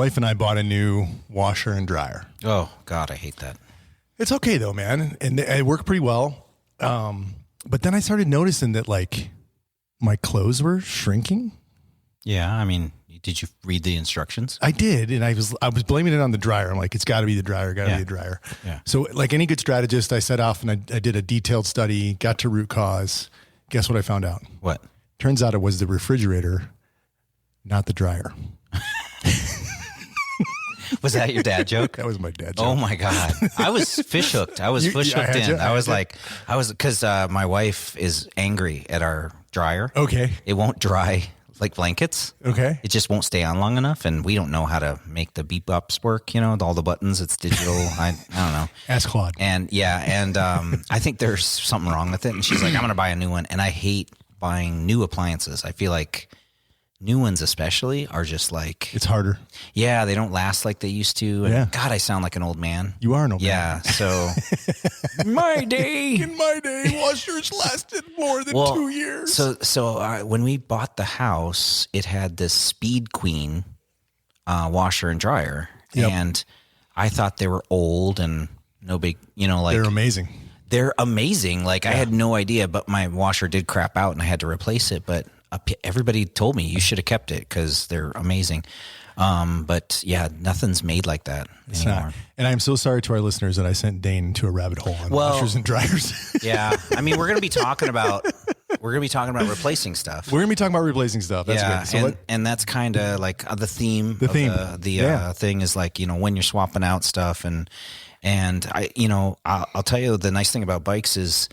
wife and I bought a new washer and dryer. Oh God, I hate that. It's okay though, man. And it worked pretty well. But then I started noticing that like my clothes were shrinking. Yeah. I mean, did you read the instructions? I did. And I was blaming it on the dryer. I'm like, it's gotta be the dryer, be the dryer. Yeah. So like any good strategist, I set off and I did a detailed study, got to root cause. Guess what I found out? What? Turns out it was the refrigerator, not the dryer. Was that your dad joke? That was my dad joke. Oh my God. I was fish hooked. I was fish hooked in. Because my wife is angry at our dryer. Okay. It won't dry like blankets. Okay. It just won't stay on long enough. And we don't know how to make the beep ups work, all the buttons. It's digital. I don't know. Ask Claude. And I think there's something wrong with it. And she's like, I'm going to buy a new one. And I hate buying new appliances. I feel like new ones especially are just like... It's harder. Yeah, they don't last like they used to. And God, I sound like an old man. You are an old man. Yeah, so... In my day, washers lasted more than 2 years. So when we bought the house, it had this Speed Queen washer and dryer. Yep. And I thought they were old and no big, like... They're amazing. They're amazing. Like, I had no idea, but my washer did crap out and I had to replace it. But everybody told me you should have kept it because they're amazing. But yeah, nothing's made like that anymore. Not. And I'm so sorry to our listeners that I sent Dane into a rabbit hole on washers and dryers. Yeah. I mean, we're going to be talking about replacing stuff. We're going to be talking about replacing stuff. That's good. So and that's kind of like the theme. The thing is like, when you're swapping out stuff and I'll tell you the nice thing about bikes is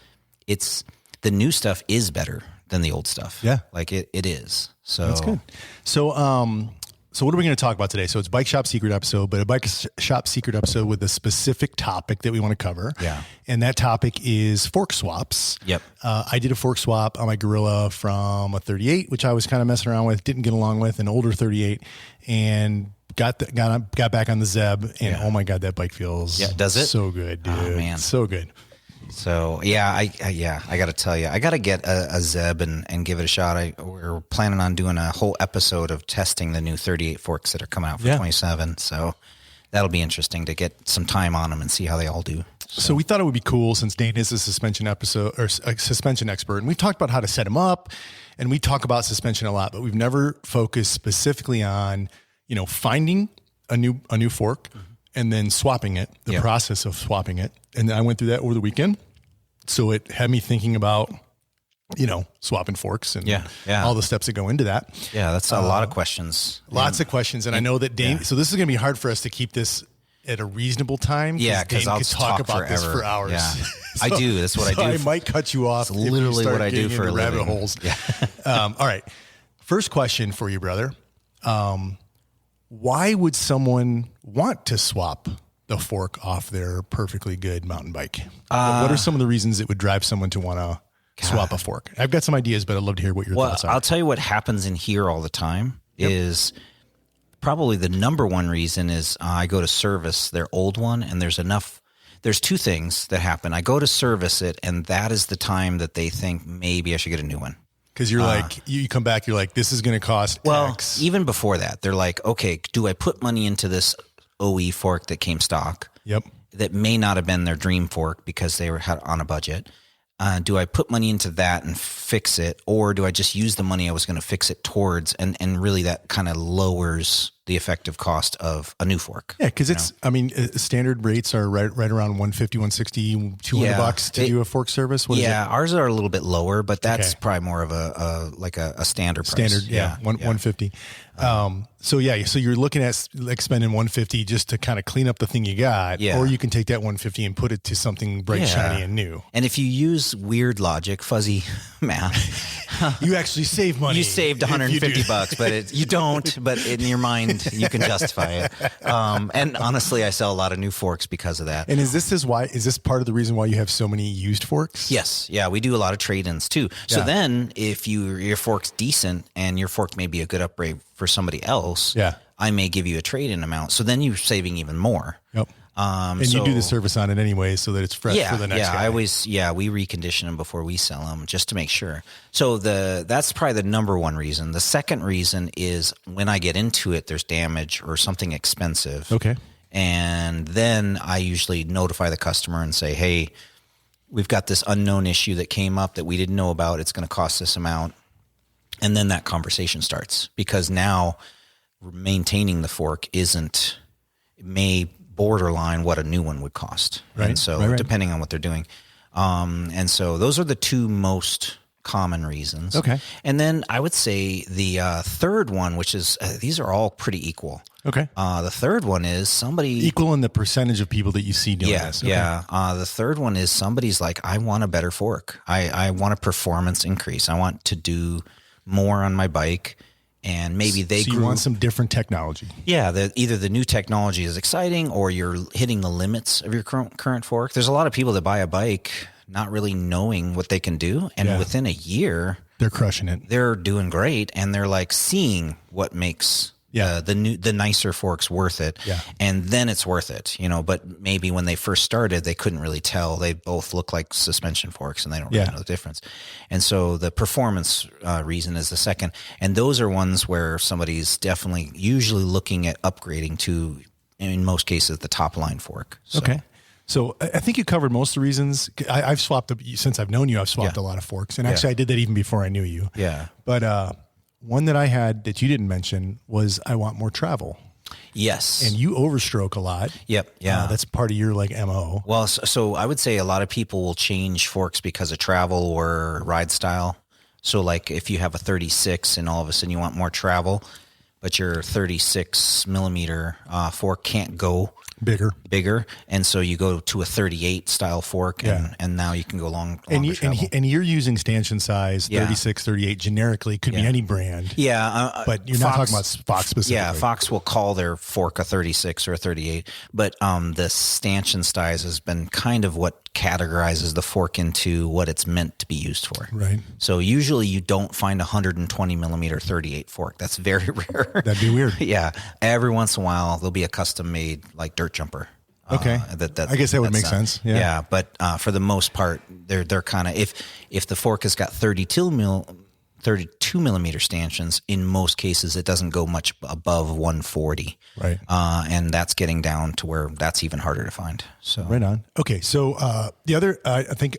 the new stuff is better than the old stuff. Yeah. Like it is. So that's good. So what are we going to talk about today? So it's Bike Shop Secret episode, but a Bike Shop Secret episode with a specific topic that we want to cover. Yeah. And that topic is fork swaps. Yep. I did a fork swap on my Gorilla from a 38, which I was kind of messing around with, didn't get along with, an older 38, and got back on the Zeb, and oh my God, that bike feels does it? So good, dude. Oh, man. So good. So I got to tell you, I got to get a Zeb and give it a shot. We're planning on doing a whole episode of testing the new 38 forks that are coming out for 27. So that'll be interesting to get some time on them and see how they all do. So we thought it would be cool since Dane is a suspension expert, and we've talked about how to set them up, and we talk about suspension a lot, but we've never focused specifically on, finding a new fork and then swapping it, the process of swapping it. And then I went through that over the weekend. So it had me thinking about, swapping forks and all the steps that go into that. Yeah, that's a lot of questions. Lots of questions. And I know that Dane, so this is going to be hard for us to keep this at a reasonable time. Yeah, because I'll could talk about forever. this for hours. Yeah. I do. That's what I do. I might cut you off. It's literally what I do for a living. Rabbit holes. Yeah. All right. First question for you, brother. Why would someone want to swap the fork off their perfectly good mountain bike? What are some of the reasons it would drive someone to want to swap a fork? I've got some ideas, but I'd love to hear what your thoughts are. I'll tell you what happens in here all the time is probably the number one reason is I go to service their old one, and there's two things that happen. I go to service it, and that is the time that they think maybe I should get a new one. Because you're like, you come back, you're like, this is going to cost X. Even before that, they're like, okay, do I put money into this OE fork that came stock? Yep. That may not have been their dream fork because they were on a budget. Do I put money into that and fix it, or do I just use the money I was going to fix it towards? And really that kind of lowers the effective cost of a new fork. Yeah, because standard rates are right around $150, $160, $200 to do a fork service. What is it? Ours are a little bit lower, but that's probably more of a standard price. Standard, $150. So you're looking at like spending $150 just to kind of clean up the thing you got, or you can take that $150 and put it to something bright, shiny, and new. And if you use weird logic, fuzzy math, you actually save money. You saved $150, but you don't. But in your mind, you can justify it. And honestly, I sell a lot of new forks because of that. And is this part of the reason why you have so many used forks? Yes. Yeah, we do a lot of trade-ins too. So then, if your fork's decent and your fork may be a good upgrade for somebody else, I may give you a trade-in amount. So then you're saving even more. Yep. And you do the service on it anyway so that it's fresh for the next guy. We recondition them before we sell them just to make sure. So that's probably the number one reason. The second reason is when I get into it, there's damage or something expensive. Okay. And then I usually notify the customer and say, hey, we've got this unknown issue that came up that we didn't know about. It's going to cost this amount. And then that conversation starts, because now maintaining the fork may borderline what a new one would cost. Right. And so depending on what they're doing. And so those are the two most common reasons. Okay. And then I would say the third one, which is, these are all pretty equal. Okay. The third one is somebody equal in the percentage of people that you see doing this. Okay. Yeah. The third one is somebody's like, I want a better fork. I want a performance increase. I want to do more on my bike. And maybe you want some different technology. Yeah, either the new technology is exciting or you're hitting the limits of your current fork. There's a lot of people that buy a bike not really knowing what they can do, and within a year they're crushing it. They're doing great, and they're like seeing what makes the nicer forks worth it. Yeah. And then it's worth it, but maybe when they first started, they couldn't really tell. They both look like suspension forks and they don't really know the difference. And so the performance reason is the second. And those are ones where somebody's definitely usually looking at upgrading to, in most cases, the top line fork. So. Okay. So I think you covered most of the reasons. I've swapped, since I've known you, I've swapped a lot of forks. And actually I did that even before I knew you. Yeah. But, one that I had that you didn't mention was I want more travel. Yes. And you overstroke a lot. Yep. Yeah. That's part of your MO. Well, so I would say a lot of people will change forks because of travel or ride style. So like if you have a 36 and all of a sudden you want more travel, but your 36 millimeter fork can't go bigger, and so you go to a 38 style fork, and now you can go longer travel. And you're using stanchion size 36, 38 generically. Could be any brand. Yeah, but you're not talking about Fox specifically. Yeah, Fox will call their fork a 36 or a 38, but the stanchion size has been kind of what categorizes the fork into what it's meant to be used for. Right. So usually you don't find a 120 millimeter 38 fork. That's very rare. That'd be weird. Yeah. Every once in a while there'll be a custom made like dirt jumper. Okay. I guess that would make sense. Yeah. Yeah. But for the most part, they're kind of, if the fork has got 32 millimeter stanchions, in most cases, it doesn't go much above 140. Right. And that's getting down to where that's even harder to find. So right on. Okay. So the other, I think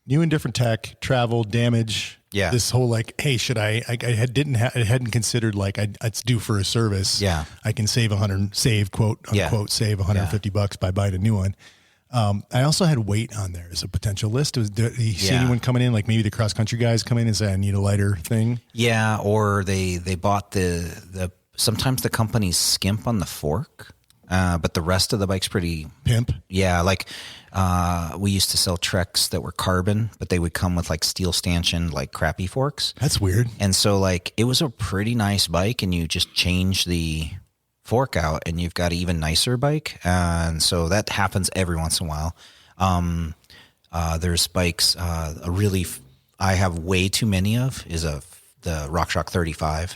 new and different tech, travel, damage. Yeah. This whole hey, should I hadn't considered it's due for a service. Yeah. I can save quote unquote, save $150 by buying a new one. I also had weight on there as a potential list. Do you see anyone coming in, like maybe the cross country guys come in and say, I need a lighter thing? Yeah. Or they bought sometimes the companies skimp on the fork, but the rest of the bike's pretty pimp. Yeah. Like, we used to sell Treks that were carbon, but they would come with like steel stanchion, like crappy forks. That's weird. And so it was a pretty nice bike, and you just change the fork out and you've got an even nicer bike. And so that happens every once in a while. There's bikes, I have way too many of is the RockShox 35.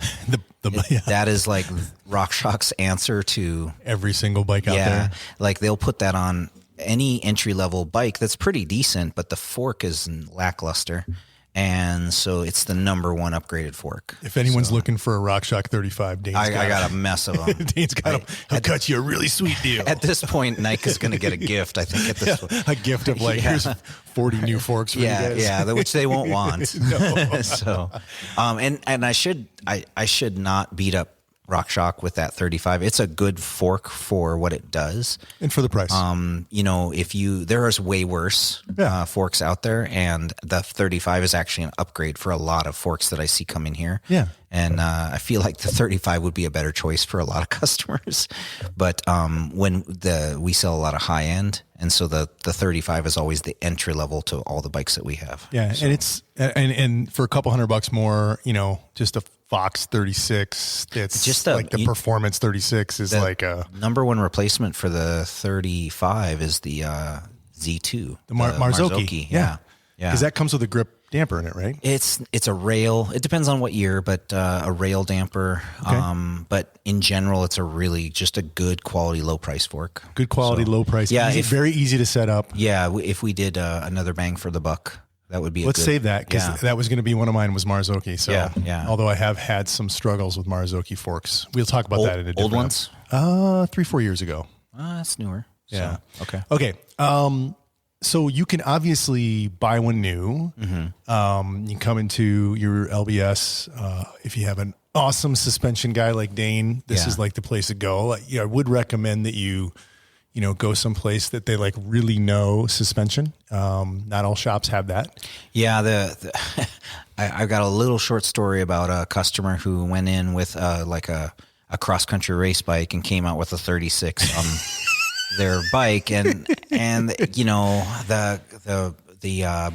That is like RockShox answer to every single bike out there. Like they'll put that on any entry level bike that's pretty decent, but the fork is lackluster. And so it's the number one upgraded fork. If anyone's looking for a RockShox 35, Dane's I got a mess of them. Dane's got them. He'll cut you a really sweet deal. At this point, Nike is going to get a gift, I think. At this point. A gift of here's 40 new forks for you guys. Yeah, which they won't want. So, and I should not beat up RockShox with that 35. It's a good fork for what it does. And for the price. There is way worse forks out there, and the 35 is actually an upgrade for a lot of forks that I see coming here. Yeah. And I feel like the 35 would be a better choice for a lot of customers. But we sell a lot of high end, and so the 35 is always the entry level to all the bikes that we have. Yeah, so. And it's and for a couple $100 more, just a Fox 36. It's just the performance 36 is like a number one replacement for the 35 is the Z2, the Marzocchi. Yeah. Because that comes with a grip damper in it, right? It's a rail. It depends on what year, but a rail damper. Okay. But in general, it's a really just a good quality, low price fork. Good quality, low price. Yeah, very easy to set up. Yeah, if we did another bang for the buck, that would be. Let's save that because that was going to be one of mine was Marzocchi. So yeah. Although I have had some struggles with Marzocchi forks, we'll talk about that in a different old ones. 3-4 years ago. That's newer. Yeah. So, okay. So you can obviously buy one new. Mm-hmm. You can come into your LBS. If you have an awesome suspension guy like Dane, this is like the place to go. I would recommend that you go someplace that they like really know suspension. Not all shops have that. Yeah. I've got a little short story about a customer who went in with like a cross country race bike and came out with a 36 on their bike, and the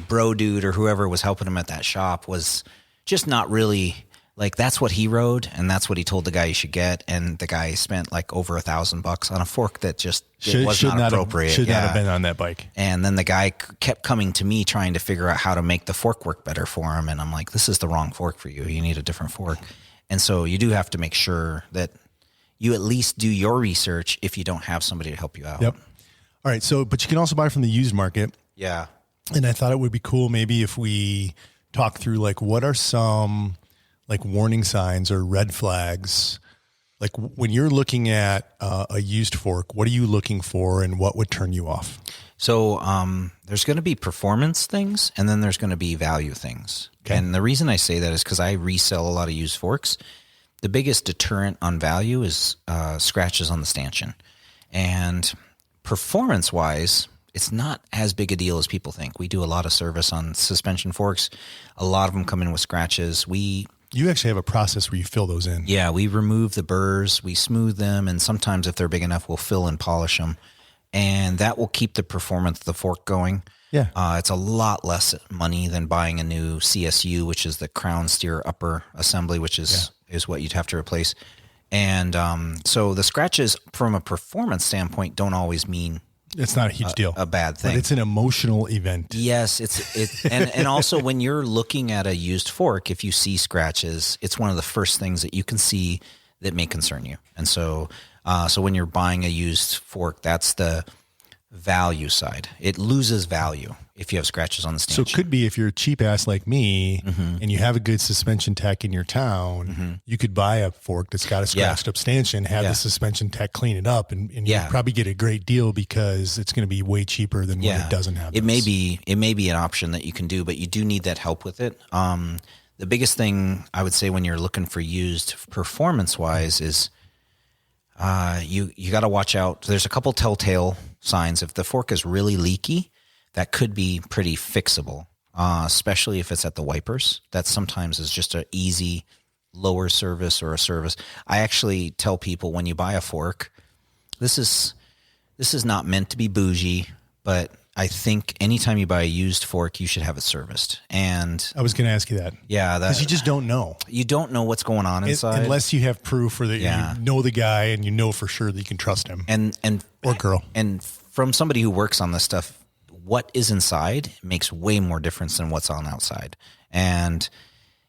bro dude or whoever was helping him at that shop was just not really like, that's what he rode and that's what he told the guy you should get, and the guy spent like over $1,000 on a fork that just was not appropriate. Should not have been on that bike. And then the guy kept coming to me trying to figure out how to make the fork work better for him, and I'm like, this is the wrong fork for you. You need a different fork. And so you do have to make sure that you at least do your research if you don't have somebody to help you out. Yep. All right. So, but you can also buy from the used market. Yeah. And I thought it would be cool maybe if we talk through like what are some like warning signs or red flags, like when you're looking at a used fork, what are you looking for and what would turn you off? So there's going to be performance things and then there's going to be value things. Okay. And the reason I say that is because I resell a lot of used forks. The biggest deterrent on value is scratches on the stanchion. And performance-wise, it's not as big a deal as people think. We do a lot of service on suspension forks. A lot of them come in with scratches. You actually have a process where you fill those in. Yeah, we remove the burrs, we smooth them, and sometimes if they're big enough, we'll fill and polish them. And that will keep the performance of the fork going. Yeah. It's a lot less money than buying a new CSU, which is the crown steer upper assembly, which is what you'd have to replace. And so the scratches from a performance standpoint don't always mean it's not a huge deal, a bad thing. But it's an emotional event. Yes, and also when you're looking at a used fork, if you see scratches, it's one of the first things that you can see that may concern you. And so when you're buying a used fork, that's the value side. It loses value if you have scratches on the stanchion. So it could be if you're a cheap ass like me and you have a good suspension tech in your town, you could buy a fork that's got a scratched up stanchion, have the suspension tech clean it up, and you probably get a great deal because it's going to be way cheaper than when it doesn't have it. May be an option that you can do, but you do need that help with it. The biggest thing I would say when you're looking for used performance wise is you got to watch out. There's a couple telltale signs. If the fork is really leaky, that could be pretty fixable, especially if it's at the wipers. That sometimes is just an easy lower service or a service. I actually tell people when you buy a fork, this is not meant to be bougie, but I think anytime you buy a used fork, you should have it serviced. And I was going to ask you that. Yeah. Because you just don't know. You don't know what's going on inside. Unless you have proof or that you know the guy and you know for sure that you can trust him. Or girl. And from somebody who works on this stuff, what is inside makes way more difference than what's on outside. And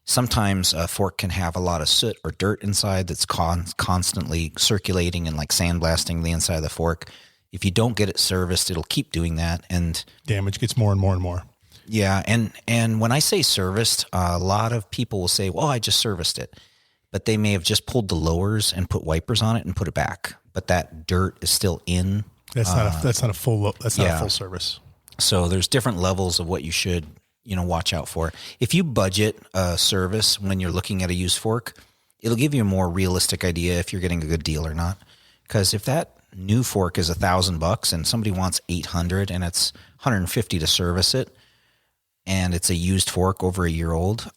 sometimes a fork can have a lot of soot or dirt inside that's constantly circulating and like sandblasting the inside of the fork. If you don't get it serviced, it'll keep doing that, and damage gets more and more and more. Yeah, and when I say serviced, a lot of people will say, "Well, I just serviced it," but they may have just pulled the lowers and put wipers on it and put it back, but that dirt is still in. That's not a full service. So there's different levels of what you should watch out for. If you budget a service when you're looking at a used fork, it'll give you a more realistic idea if you're getting a good deal or not. Because if that new fork is $1,000 and somebody wants 800 and it's 150 to service it, and it's a used fork over a year old,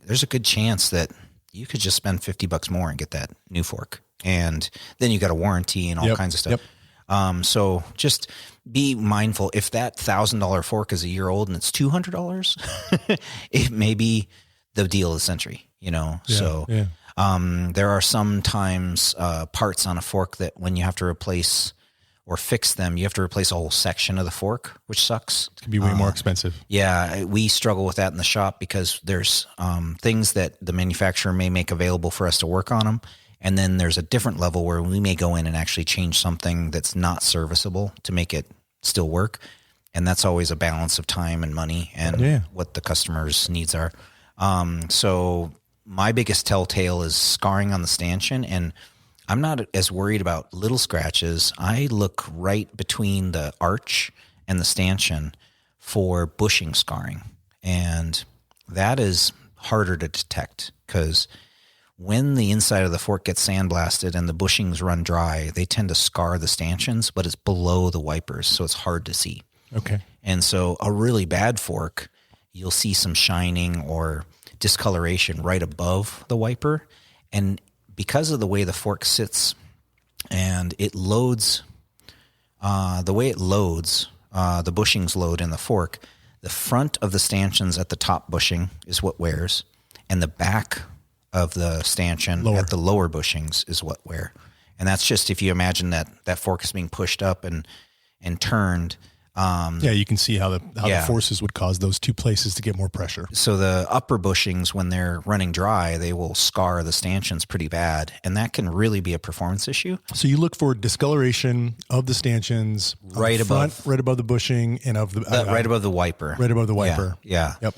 there's a good chance that you could just spend $50 more and get that new fork. And then you got a warranty and all kinds of stuff. So just be mindful. If that $1,000 fork is a year old and it's $200, it may be the deal of the century, there are sometimes parts on a fork that when you have to replace or fix them, you have to replace a whole section of the fork, which sucks. It can be way more expensive. Yeah, we struggle with that in the shop because there's things that the manufacturer may make available for us to work on them. And then there's a different level where we may go in and actually change something that's not serviceable to make it still work. And that's always a balance of time and money and what the customer's needs are. So my biggest telltale is scarring on the stanchion. And I'm not as worried about little scratches. I look right between the arch and the stanchion for bushing scarring. And that is harder to detect because when the inside of the fork gets sandblasted and the bushings run dry, they tend to scar the stanchions, but it's below the wipers, so it's hard to see. Okay. And so a really bad fork, you'll see some shining or discoloration right above the wiper. And because of the way the fork sits and it loads, the way it loads, the bushings load in the fork, the front of the stanchions at the top bushing is what wears, and the back of the stanchion at the lower bushings is what wear. And that's just if you imagine that fork is being pushed up and turned. You can see how the forces would cause those two places to get more pressure. So the upper bushings, when they're running dry, they will scar the stanchions pretty bad. And that can really be a performance issue. So you look for discoloration of the stanchions right above the bushing and of the right above the wiper. Right above the wiper. Yeah. Yep.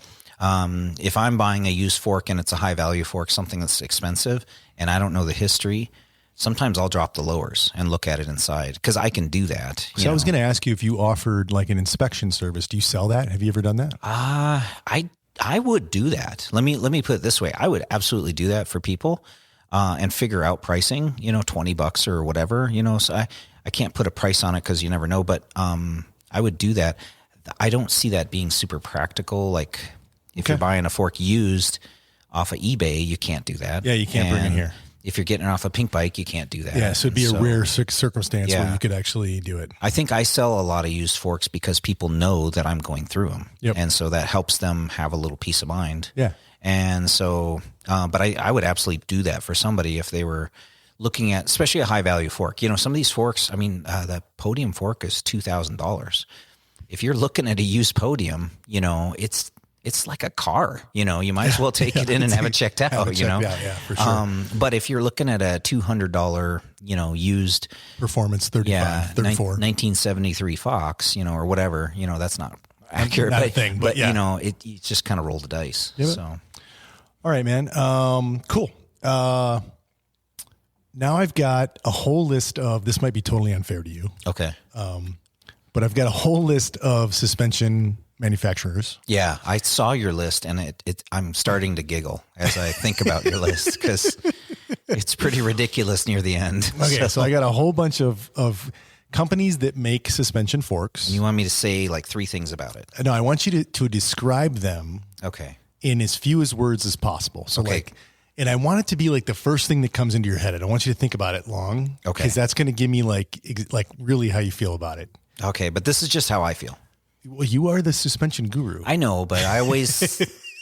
If I'm buying a used fork and it's a high value fork, something that's expensive, and I don't know the history, sometimes I'll drop the lowers and look at it inside because I can do that. So I was going to ask you if you offered like an inspection service. Do you sell that? Have you ever done that? I would do that. Let me put it this way. I would absolutely do that for people and figure out pricing, $20 or whatever, so I can't put a price on it because you never know, but I would do that. I don't see that being super practical. Like if you're buying a fork used off of eBay, you can't do that. Yeah, you can't bring it here. If you're getting it off a Pink Bike, you can't do that. Yeah, so it'd be a rare circumstance where you could actually do it. I think I sell a lot of used forks because people know that I'm going through them. Yep. And so that helps them have a little peace of mind. Yeah. And so, but I would absolutely do that for somebody if they were looking at, especially a high value fork. Some of these forks, the Podium fork is $2,000. If you're looking at a used Podium, it's like a car, you might as well take it in and have it checked out, Yeah, for sure. But if you're looking at a $200, used Performance 34, 1973 Fox, or whatever, that's not accurate, not a thing, but it just kind of roll the dice. Yeah, so, all right, man. Cool. Now I've got a whole list of, this might be totally unfair to you. Okay. But I've got a whole list of suspension manufacturers. Yeah, I saw your list and I'm starting to giggle as I think about your list because it's pretty ridiculous near the end. Okay, so I got a whole bunch of companies that make suspension forks. And you want me to say like 3 things about it? No, I want you to describe them. Okay. In as few as words as possible. So and I want it to be like the first thing that comes into your head. I don't want you to think about it long. Okay. Because that's going to give me like really how you feel about it. Okay, but this is just how I feel. Well, you are the suspension guru. I know, but I always,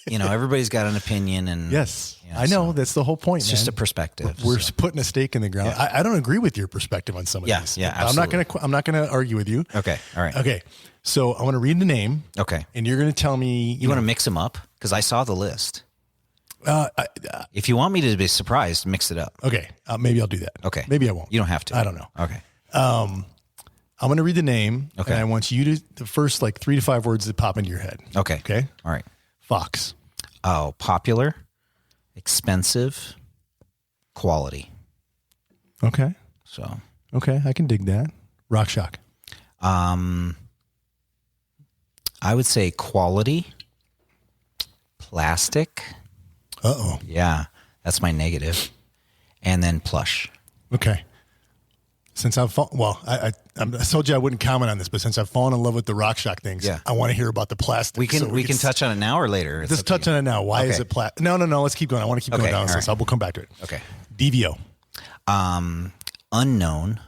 everybody's got an opinion, and yes, I know that's the whole point. It's just a perspective. We're putting a stake in the ground. Yeah. I don't agree with your perspective on some of these. Yeah, absolutely. I'm not gonna argue with you. Okay, all right. Okay, so I want to read the name. Okay, and you're going to tell me. You want to mix them up because I saw the list. If you want me to be surprised, mix it up. Okay, maybe I'll do that. Okay, maybe I won't. You don't have to. I don't know. Okay. I'm going to read the name, okay, and I want you to, the first 3 to 5 words that pop into your head. Okay. Okay? All right. Fox. Oh, popular, expensive, quality. Okay. So. Okay, I can dig that. RockShox. I would say quality, plastic. Uh-oh. Yeah, that's my negative. And then plush. Okay. Since I told you I wouldn't comment on this, but since I've fallen in love with the RockShox things, I want to hear about the plastic. We can touch on it now or later. Let's touch on it now. Why is it plastic? No. Let's keep going. I want to keep going down this. We'll come back to it. Okay. DVO. Unknown,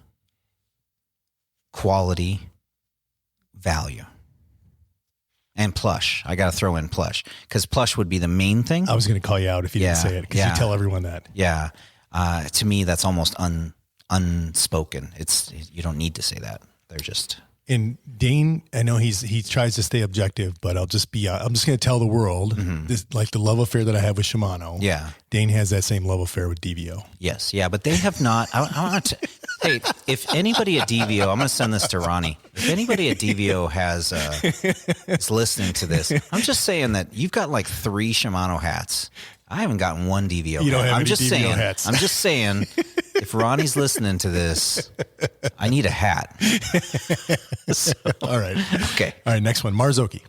quality, value, and plush. I got to throw in plush because plush would be the main thing. I was going to call you out if you didn't say it because you tell everyone that. Yeah. To me, that's almost unspoken. You don't need to say that. They're just. And Dane, I know he tries to stay objective, but I'm just going to tell the world this, like the love affair that I have with Shimano. Yeah. Dane has that same love affair with DVO. Yes. Yeah. But they have not. I want to, hey, if anybody at DVO, I'm going to send this to Ronnie. If anybody at DVO is listening to this, I'm just saying that you've got like 3 Shimano hats. I haven't gotten one DVO. You don't hat. have I'm any just DVO saying. hats. I'm just saying. If Ronnie's listening to this, I need a hat. So, All right. Okay. All right. Next one, Marzocchi.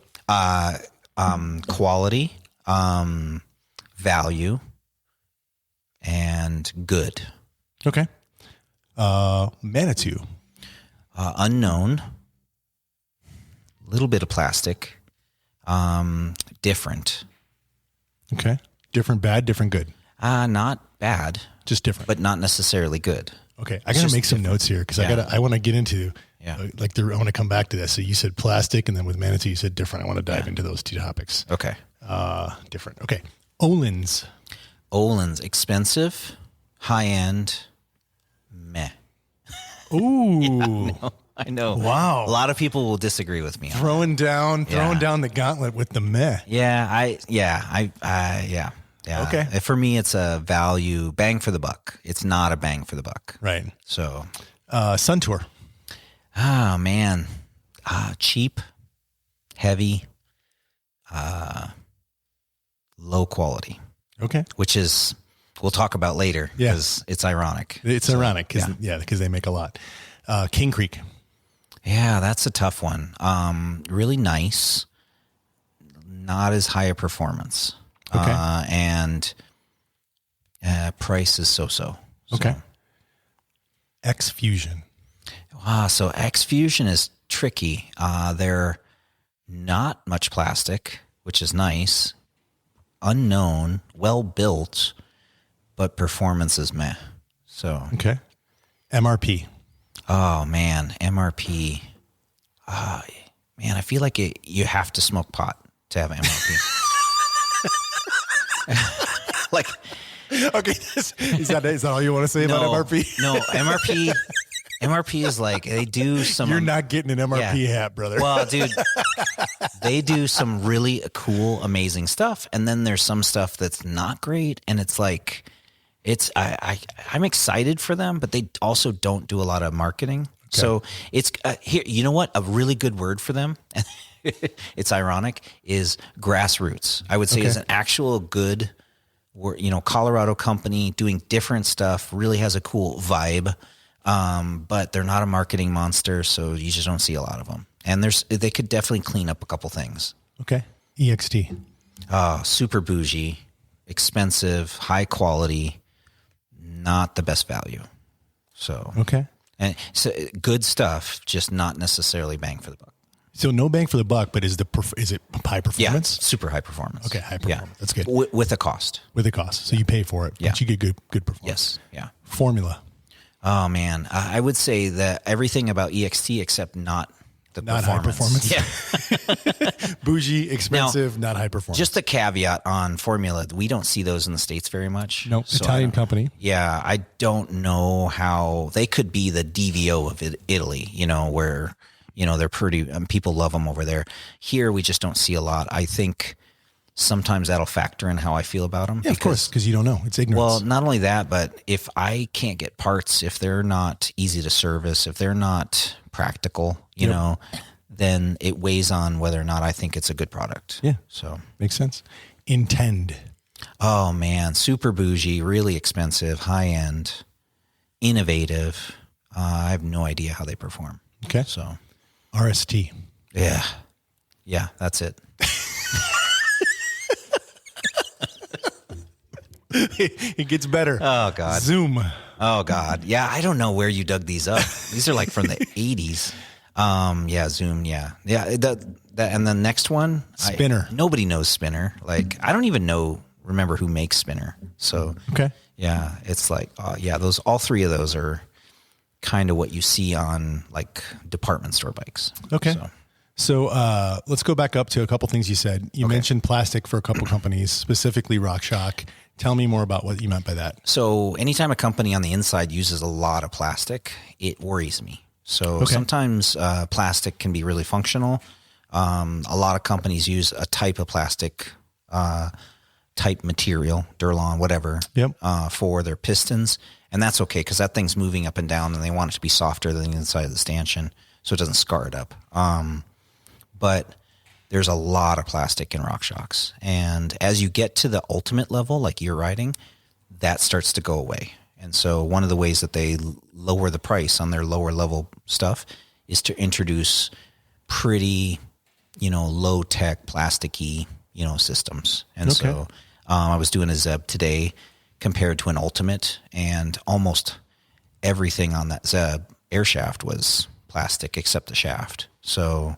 Quality, value, and good. Okay. Manitou. Unknown. Little bit of plastic. Different. Okay. Different bad, different good. Not bad. Just different. But not necessarily good. Okay. I got to make some notes here because I want to get into, I want to come back to this. So you said plastic, and then with Manitou, you said different. I want to dive into those 2 topics. Okay. Different. Okay. Olin's, expensive, high end, meh. Ooh. I know. Wow. A lot of people will disagree with me. Throwing down the gauntlet with the meh. Yeah. Okay. For me, it's a value bang for the buck. It's not a bang for the buck. Right. So, Suntour. Oh man. Cheap, heavy, low quality. Okay. Which is, we'll talk about later because it's ironic. It's ironic because they make a lot. King Creek. Yeah, that's a tough one. Really nice, not as high a performance. Okay. And price is so-so. Okay. X Fusion. So X Fusion is tricky. They're not much plastic, which is nice. Unknown, well built, but performance is meh. So okay. MRP. Oh man, MRP. Man, I feel like you have to smoke pot to have MRP. Like, okay, is that all you want to say about MRP? No, MRP is like they do some. You're not getting an MRP hat, brother. Well, dude, they do some really cool, amazing stuff, and then there's some stuff that's not great, and it's like, I'm excited for them, but they also don't do a lot of marketing. Okay. So it's here. You know what? A really good word for them. It's ironic, is grassroots. I would say is an actual good, Colorado company doing different stuff, really has a cool vibe, but they're not a marketing monster, so you just don't see a lot of them. And they could definitely clean up a couple things. Okay. EXT. Super bougie, expensive, high quality, not the best value. So okay. And so good stuff, just not necessarily bang for the buck. So no bang for the buck, but is it high performance? Yeah, super high performance. Okay, high performance. Yeah. That's good. With a cost. With a cost. So you pay for it, but you get good performance. Yes, yeah. Formula. Oh, man. I would say that everything about EXT except not the performance. High performance? Yeah. Bougie, expensive, not high performance. Just a caveat on Formula. We don't see those in the States very much. Nope. So Italian company. Yeah. I don't know how they could be the DVO of Italy, where... they're pretty, people love them over there. Here, we just don't see a lot. I think sometimes that'll factor in how I feel about them. Yeah, of course, because you don't know. It's ignorance. Well, not only that, but if I can't get parts, if they're not easy to service, if they're not practical, then it weighs on whether or not I think it's a good product. Yeah. So makes sense. Intend. Oh, man. Super bougie, really expensive, high end, innovative. I have no idea how they perform. Okay. So... RST. Yeah. Yeah, that's it. It gets better. Oh, God. Zoom. Oh, God. Yeah, I don't know where you dug these up. These are like from the 80s. Yeah, Zoom, yeah. Yeah, and the next one. Spinner. Nobody knows Spinner. Like, I don't even remember who makes Spinner. So, okay. Yeah, it's like, all 3 of those are kind of what you see on like department store bikes. Okay. So let's go back up to a couple things you said. You mentioned plastic for a couple companies, specifically RockShox, Tell me more about what you meant by that. So anytime a company on the inside uses a lot of plastic, it worries me. So sometimes plastic can be really functional. A lot of companies use a type of plastic, type material, Durlon, whatever, for their pistons. And that's okay because that thing's moving up and down and they want it to be softer than the inside of the stanchion so it doesn't scar it up. But there's a lot of plastic in RockShox. And as you get to the ultimate level, like you're riding, that starts to go away. And so one of the ways that they lower the price on their lower level stuff is to introduce pretty, low tech plasticky, systems. And so I was doing a Zeb today compared to an Ultimate, and almost everything on that Zeb air shaft was plastic except the shaft. So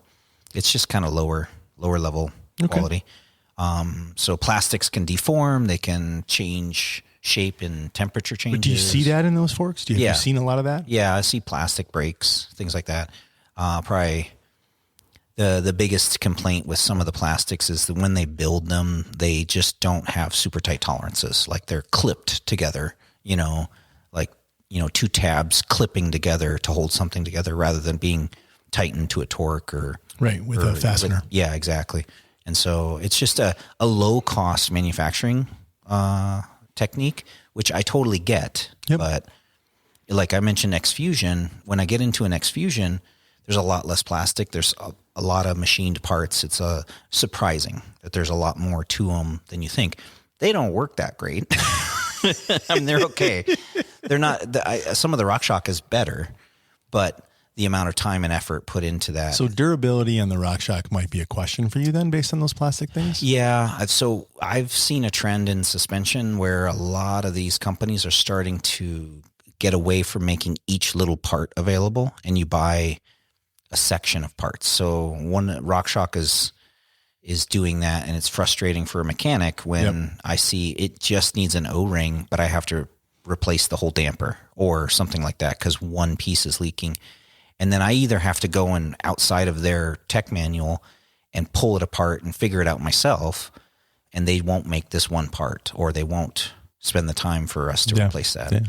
it's just kind of lower level quality. So plastics can deform, they can change shape and temperature changes. But do you see that in those forks? Have you seen a lot of that? Yeah, I see plastic breaks, things like that. Probably the biggest complaint with some of the plastics is that when they build them, they just don't have super tight tolerances. Like they're clipped together, two tabs clipping together to hold something together rather than being tightened to a torque or a fastener. Yeah, exactly. And so it's just a low cost manufacturing technique, which I totally get. But like I mentioned, X-Fusion, when I get into an X-Fusion, there's a lot less plastic. There's a lot of machined parts. It's surprising that there's a lot more to them than you think. They don't work that great. I mean, they're okay. They're not. Some of the RockShox is better, but the amount of time and effort put into that. So durability on the RockShox might be a question for you then, based on those plastic things. Yeah. So I've seen a trend in suspension where a lot of these companies are starting to get away from making each little part available, and you buy a section of parts. So one RockShox is doing that, and it's frustrating for a mechanic when I see it just needs an O-ring, but I have to replace the whole damper or something like that because one piece is leaking. And then I either have to go in outside of their tech manual and pull it apart and figure it out myself, and they won't make this one part, or they won't spend the time for us to replace that.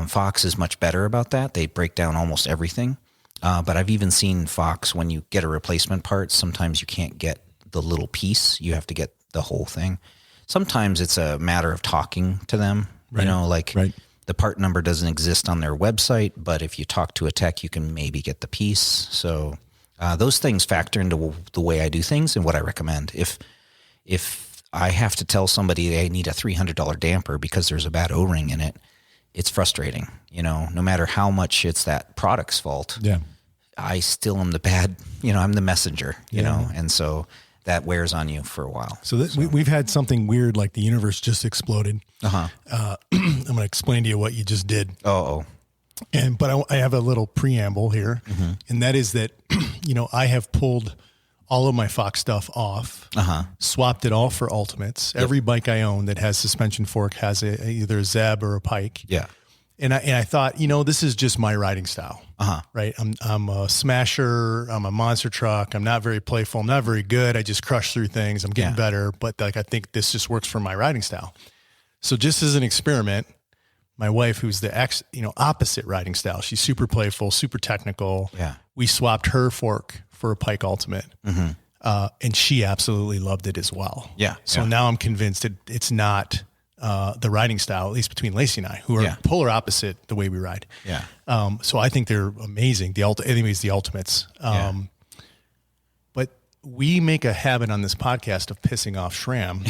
Fox is much better about that. They break down almost everything. But I've even seen Fox, when you get a replacement part, sometimes you can't get the little piece. You have to get the whole thing. Sometimes it's a matter of talking to them, the part number doesn't exist on their website, but if you talk to a tech, you can maybe get the piece. So those things factor into the way I do things and what I recommend. If I have to tell somebody I need a $300 damper because there's a bad O-ring in it, it's frustrating, no matter how much it's that product's fault. Yeah. I still am the bad, I'm the messenger, and so that wears on you for a while. So we've had something weird, like the universe just exploded. I'm going to explain to you what you just did. But I have a little preamble here, and that is that, I have pulled all of my Fox stuff off, swapped it all for Ultimates. Every bike I own that has suspension fork has either a Zeb or a Pike. Yeah. And I thought, this is just my riding style, right? I'm a smasher. I'm a monster truck. I'm not very playful. I'm not very good. I just crush through things. I'm getting better, but I think this just works for my riding style. So just as an experiment, my wife, who's the opposite riding style, she's super playful, super technical. Yeah. We swapped her fork for a Pike Ultimate, and she absolutely loved it as well. Yeah. So now I'm convinced it's not the riding style, at least between Lacey and I, who are polar opposite the way we ride. Yeah. So I think they're amazing. The Ultimates. But we make a habit on this podcast of pissing off Shram.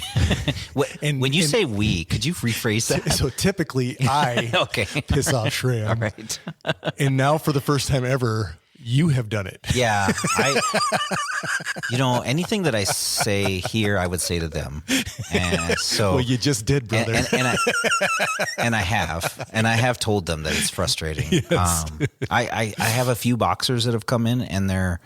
When you say we, could you rephrase that? So typically I piss off Shram. All right. And now for the first time ever, you have done it. Yeah. Anything that I say here, I would say to them. And so, well, you just did, brother. And I have told them that it's frustrating. Yes. I have a few Boxers that have come in and their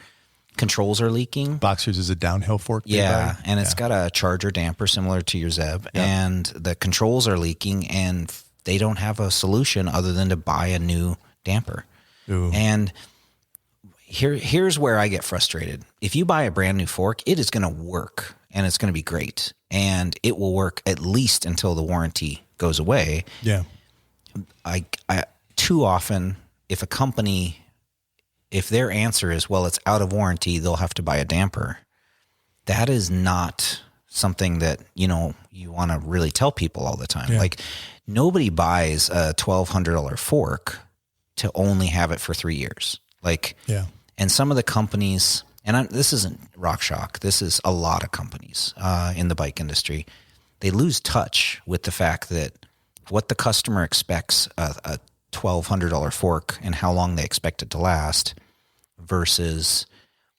controls are leaking. Boxers is a downhill fork. Yeah. And it's got a charger damper similar to your Zeb, and the controls are leaking, and they don't have a solution other than to buy a new damper. Ooh. And here's where I get frustrated. If you buy a brand new fork, it is going to work and it's going to be great, and it will work at least until the warranty goes away. Yeah. I too often, if a company, if their answer is, well, it's out of warranty, they'll have to buy a damper. That is not something that, you want to really tell people all the time. Yeah. Like, nobody buys a $1,200 fork to only have it for 3 years. Like, yeah. And some of the companies, and this isn't RockShox, this is a lot of companies in the bike industry, they lose touch with the fact that what the customer expects a $1,200 fork and how long they expect it to last versus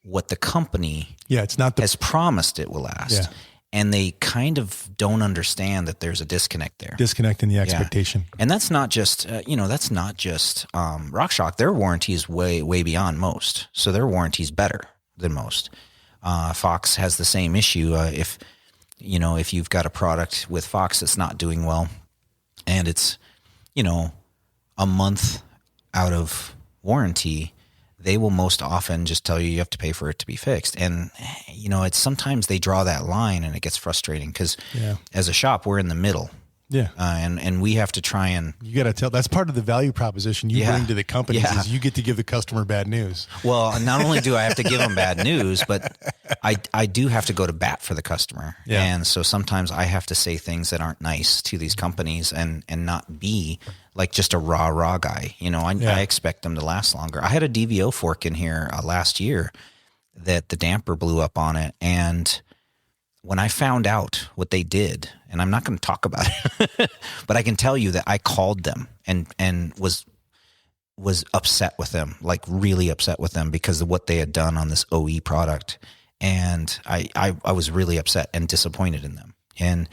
what the company has promised it will last. Yeah. And they kind of don't understand that there's a disconnect there. Disconnect in the expectation. Yeah. And that's not just, RockShox. Their warranty is way, way beyond most. So their warranty is better than most. Fox has the same issue. If you've got a product with Fox that's not doing well and it's, a month out of warranty, they will most often just tell you have to pay for it to be fixed. And, it's sometimes they draw that line and it gets frustrating because as a shop, we're in the middle. Yeah. And we have to try and... You got to tell, that's part of the value proposition you bring to the companies is you get to give the customer bad news. Well, not only do I have to give them bad news, but I do have to go to bat for the customer. Yeah. And so sometimes I have to say things that aren't nice to these companies and not be like just a raw guy. I expect them to last longer. I had a DVO fork in here last year that the damper blew up on it. And when I found out what they did, and I'm not going to talk about it, but I can tell you that I called them and was upset with them, like really upset with them because of what they had done on this OE product. And I was really upset and disappointed in them. And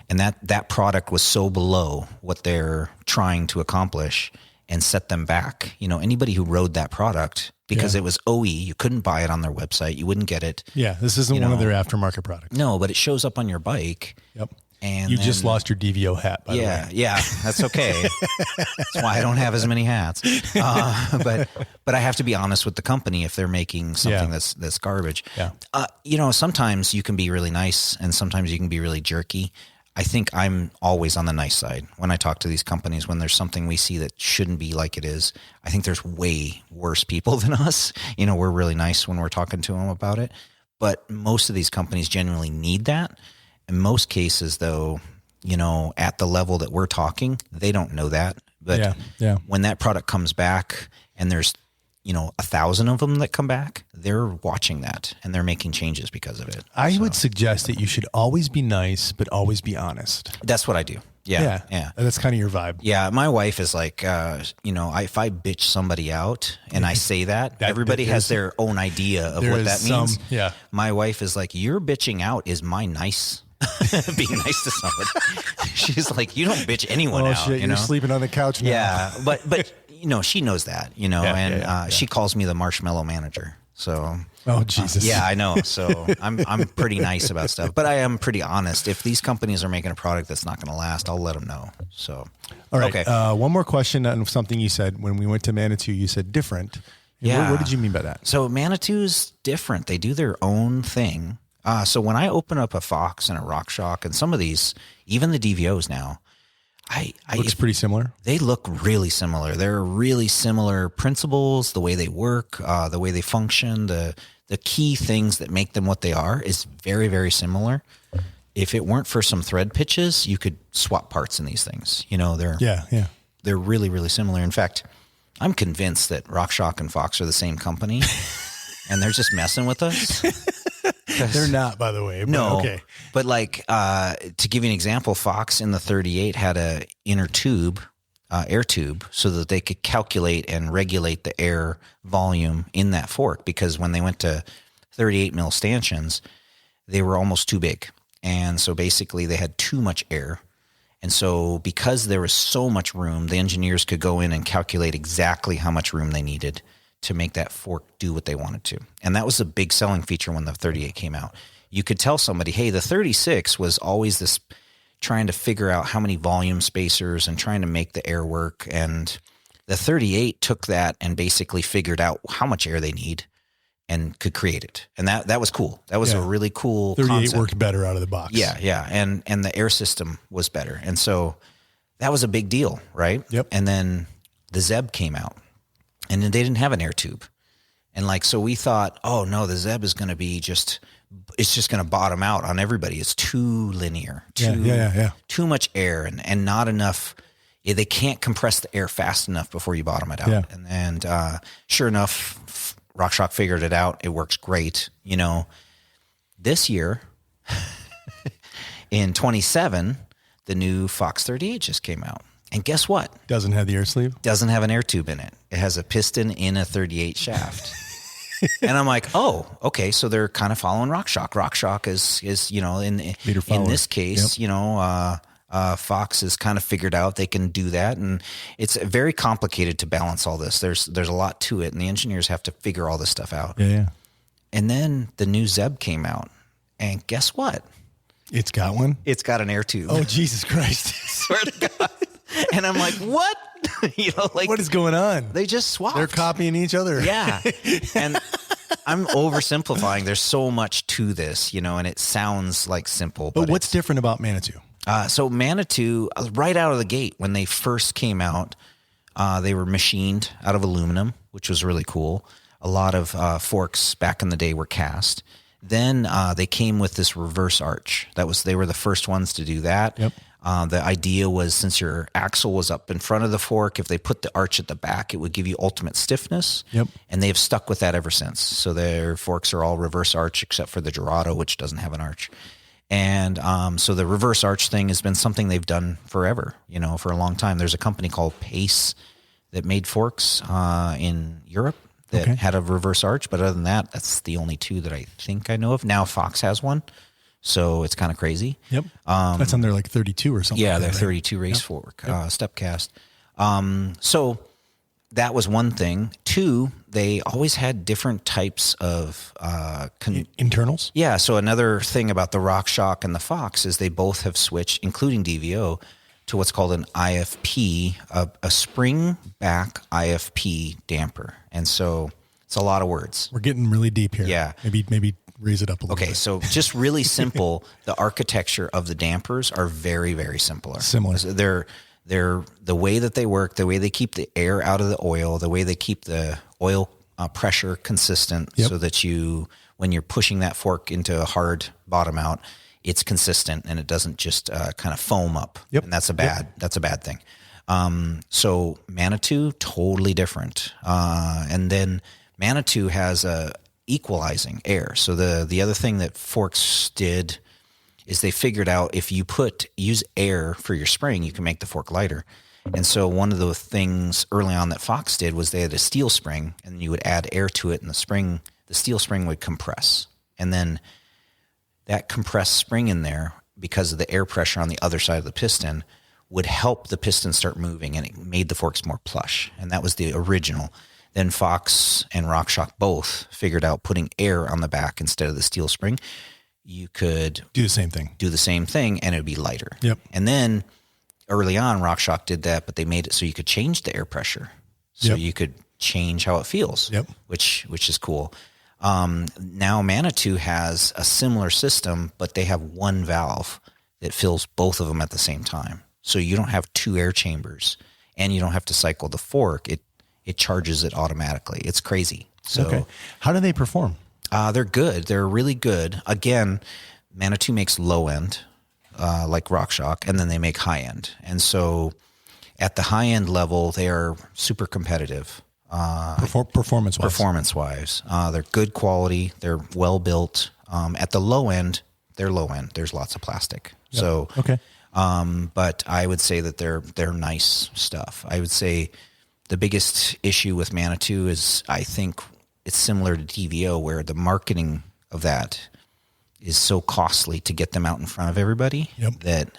that product was so below what they're trying to accomplish and set them back. Anybody who rode that product, because it was OE, you couldn't buy it on their website. You wouldn't get it. Yeah, this isn't one of their aftermarket products. No, but it shows up on your bike. Yep. And you just lost your DVO hat, by the way. Yeah, that's okay. That's why I don't have as many hats. But I have to be honest with the company if they're making something that's garbage. Yeah. Sometimes you can be really nice and sometimes you can be really jerky. I think I'm always on the nice side when I talk to these companies. When there's something we see that shouldn't be like it is, I think there's way worse people than us. We're really nice when we're talking to them about it. But most of these companies genuinely need that. In most cases, though, at the level that we're talking, they don't know that. But when that product comes back and there's 1,000 of them that come back, they're watching that and they're making changes because of it. I would suggest that you should always be nice, but always be honest. That's what I do. Yeah. That's kind of your vibe. Yeah. My wife is like, if I bitch somebody out and I say that everybody has their own idea of what that means. My wife is like, your bitching out is my nice being nice to somebody. She's like, you don't bitch anyone out. Shit, you're sleeping on the couch now. Yeah. But she knows that, she calls me the marshmallow manager. So, oh Jesus. Yeah, I know. So I'm pretty nice about stuff, but I am pretty honest. If these companies are making a product that's not going to last, I'll let them know. So, all right. Okay. One more question on something you said when we went to Manitou. You said different. Yeah. What did you mean by that? So Manitou's different. They do their own thing. So when I open up a Fox and a RockShox and some of these, even the DVOs now, looks pretty similar. They look really similar. They're really similar principles, the way they work, the way they function, the key things that make them what they are is very, very similar. If it weren't for some thread pitches, you could swap parts in these things. They're really, really similar. In fact, I'm convinced that RockShox and Fox are the same company and they're just messing with us. They're not, by the way. But no. Okay. But to give you an example, Fox in the 38 had a inner tube, air tube, so that they could calculate and regulate the air volume in that fork. Because when they went to 38 mil stanchions, they were almost too big. And so basically they had too much air. And so because there was so much room, the engineers could go in and calculate exactly how much room they needed to make that fork do what they wanted to. And that was a big selling feature when the 38 came out. You could tell somebody, hey, the 36 was always this trying to figure out how many volume spacers and trying to make the air work. And The 38 took that and basically figured out how much air they need and could create it. And that was cool. That was a really cool 38 concept. Worked better out of the box. Yeah, yeah. And the air system was better. And so that was a big deal, right? Yep. And then the Zeb came out and they didn't have an air tube. And like, so we thought, oh no, the Zeb is going to be it's just going to bottom out on everybody. It's too linear, too much air and not enough. They can't compress the air fast enough before you bottom it out. Yeah. And sure enough, RockShox figured it out. It works great. You know, this year in 27, the new Fox 38 just came out. And guess what? Doesn't have the air sleeve? Doesn't have an air tube in it. It has a piston in a 38 shaft. And I'm like, oh, okay. So they're kind of following RockShox. RockShox is you know, in this case, you know, Fox has kind of figured out they can do that. And it's very complicated to balance all this. There's a lot to it. And the engineers have to figure all this stuff out. Yeah. And then the new Zeb came out. And guess what? It's got one? It's got an air tube. Oh, Jesus Christ. Swear to God. And I'm like, what? You know, like, what is going on? They just swapped. They're copying each other. Yeah. And I'm oversimplifying. There's so much to this, you know, and it sounds like simple. But what's different about Manitou? So Manitou, right out of the gate, when they first came out, they were machined out of aluminum, which was really cool. A lot of forks back in the day were cast. Then they came with this reverse arch. They were the first ones to do that. Yep. The idea was, since your axle was up in front of the fork, if they put the arch at the back, it would give you ultimate stiffness. Yep. And they've stuck with that ever since. So their forks are all reverse arch except for the Dorado, which doesn't have an arch. And so the reverse arch thing has been something they've done forever, you know, for a long time. There's a company called Pace that made forks in Europe that had a reverse arch. But other than that, that's the only two that I think I know of. Now Fox has one. So it's kind of crazy. Yep. That's on their like 32 or something. Yeah, their 32 race fork, step cast. So that was one thing. Two, they always had different types of internals. Yeah. So another thing about the RockShox and the Fox is they both have switched, including DVO, to what's called an IFP, a spring back IFP damper. And so it's a lot of words. We're getting really deep here. Yeah. Maybe raise it up a little bit. Okay, so just really simple. The architecture of the dampers are very, very similar. They're the way that they work, the way they keep the air out of the oil, the way they keep the oil pressure consistent, so that when you're pushing that fork into a hard bottom out, it's consistent and it doesn't just kind of foam up. Yep. And that's a bad thing. So Manitou, totally different. And then Manitou has a equalizing air. So the other thing that forks did is they figured out if you use air for your spring, you can make the fork lighter. And so one of the things early on that Fox did was they had a steel spring, and you would add air to it, and the steel spring would compress. And then that compressed spring in there, because of the air pressure on the other side of the piston, would help the piston start moving, and it made the forks more plush. And that was the original. Then Fox and RockShox both figured out putting air on the back instead of the steel spring. You could do the same thing and it would be lighter. Yep. And then early on, RockShox did that, but they made it so you could change the air pressure. So you could change how it feels, which is cool. Now Manitou has a similar system, but they have one valve that fills both of them at the same time. So you don't have two air chambers and you don't have to cycle the fork. It charges it automatically. It's crazy. So how do they perform? They're good. They're really good. Again, Manitou makes low end, like RockShox, and then they make high end. And so at the high end level, they are super competitive. Performance wise. They're good quality. They're well built. At the low end, they're low end. There's lots of plastic. Yep. So, but I would say that they're nice stuff. I would say the biggest issue with Manitou is, I think it's similar to DVO, where the marketing of that is so costly to get them out in front of everybody that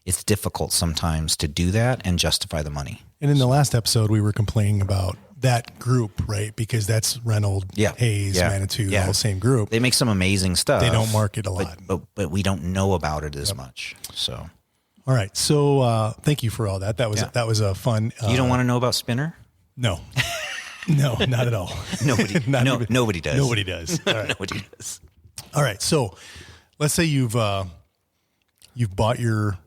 it's difficult sometimes to do that and justify the money. And in the last episode, we were complaining about that group, right? Because that's Reynolds, Hayes, Manitou, all the same group. They make some amazing stuff. They don't market a lot. But we don't know about it as much. So, all right. So thank you for all that. That was a fun. You don't want to know about Spinner? No, no, not at all. Nobody, nobody does. Nobody does. All right. Nobody does. All right. So let's say you've bought your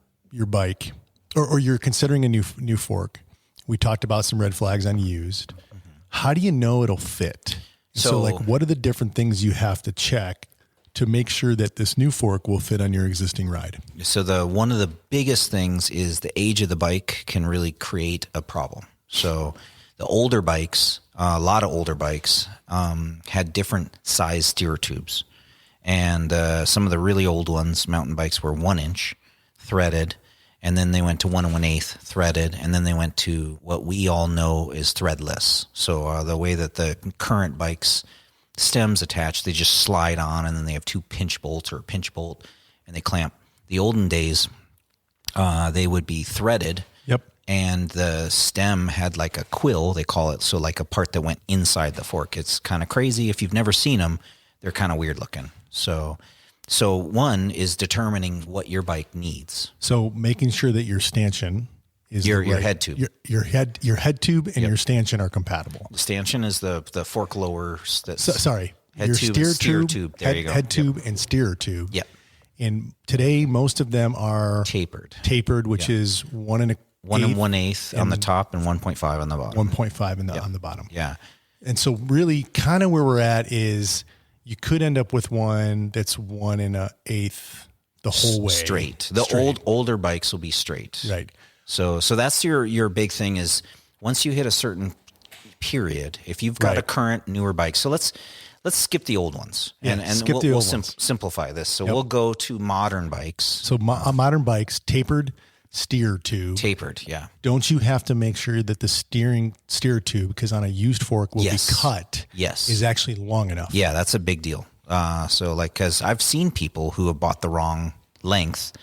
bike or you're considering a new fork. We talked about some red flags on used. Mm-hmm. How do you know it'll fit? So like, what are the different things you have to check to make sure that this new fork will fit on your existing ride? So one of the biggest things is the age of the bike can really create a problem. So the older bikes, a lot of older bikes, had different size steer tubes. And some of the really old ones, mountain bikes, were 1 inch threaded. And then they went to 1 1/8 threaded. And then they went to what we all know is threadless. So the way that the current bikes stems attached, they just slide on, and then they have 2 pinch bolts or a pinch bolt, and they clamp. The olden days, they would be threaded. Yep. And the stem had like a quill, they call it. So like a part that went inside the fork. It's kind of crazy. If you've never seen them, they're kind of weird looking. So one is determining what your bike needs. So making sure that your stanchion is your head tube, your head tube and your stanchion are compatible. The stanchion is the fork lowers. Your steer tube. There you go. Head tube and steer tube. Yep. And today most of them are tapered, which is 1 1/8 on the top and 1.5 on the bottom. 1.5 on the bottom. Yeah. And so really kind of where we're at is you could end up with one that's 1 1/8 the whole way. Straight. Older bikes will be straight. Right. So that's your big thing is once you hit a certain period, if you've got a current newer bike. So let's skip the old ones and we'll simplify this. So we'll go to modern bikes. So modern bikes, tapered steer tube. Tapered, yeah. Don't you have to make sure that the steer tube, because on a used fork will be cut, is actually long enough? Yeah, that's a big deal. So like, because I've seen people who have bought the wrong length.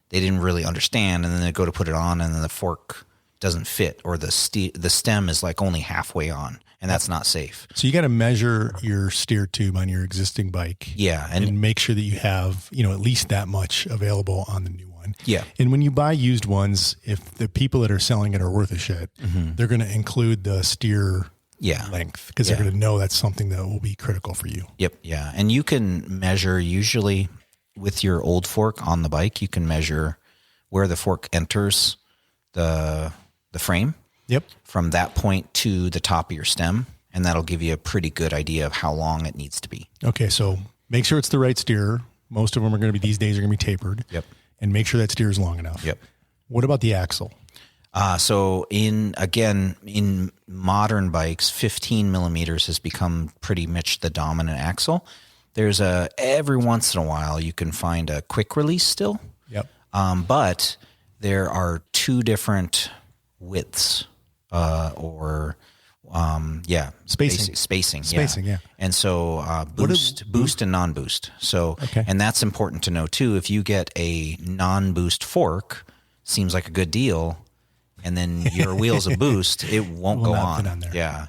They didn't really understand, and then they go to put it on, and then the fork doesn't fit, or the stem is like only halfway on, and that's not safe. So you got to measure your steer tube on your existing bike. Yeah. And make sure that you have, at least that much available on the new one. Yeah. And when you buy used ones, if the people that are selling it are worth a shit, they're going to include the steer length because they're going to know that's something that will be critical for you. Yep. Yeah. And you can measure usually with your old fork on the bike, you can measure where the fork enters the frame. Yep. From that point to the top of your stem. And that'll give you a pretty good idea of how long it needs to be. Okay. So make sure it's the right steer. Most of them are going to be, these days are going to be tapered. Yep. And make sure that steer is long enough. Yep. What about the axle? So in modern bikes, 15 millimeters has become pretty much the dominant axle. There's every once in a while you can find a quick release still. Yep. But there are 2 different widths, spacing. Yeah. And so boost and non-boost. So, and that's important to know too. If you get a non-boost fork, seems like a good deal, and then your wheel's a boost, it won't go on there. Yeah.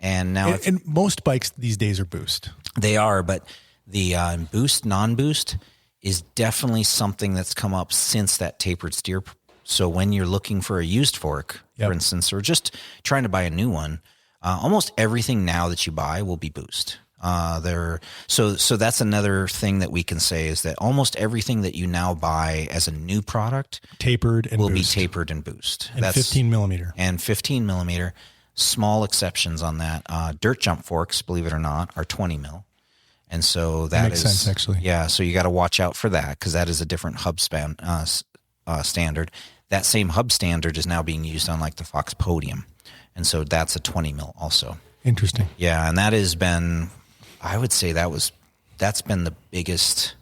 And now, and most bikes these days are boost. They are, but the boost, non-boost is definitely something that's come up since that tapered steer. So when you're looking for a used fork, for instance, or just trying to buy a new one, almost everything now that you buy will be boost. So that's another thing that we can say is that almost everything that you now buy as a new product will be tapered and boost. And that's 15 millimeter. And 15 millimeter. Small exceptions on that. Dirt jump forks, believe it or not, are 20 mil. And so that makes sense, actually. Yeah, so you got to watch out for that because that is a different hub span standard. That same hub standard is now being used on like the Fox Podium. And so that's a 20 mil also. Interesting. Yeah, and that has been, I would say that's been the biggest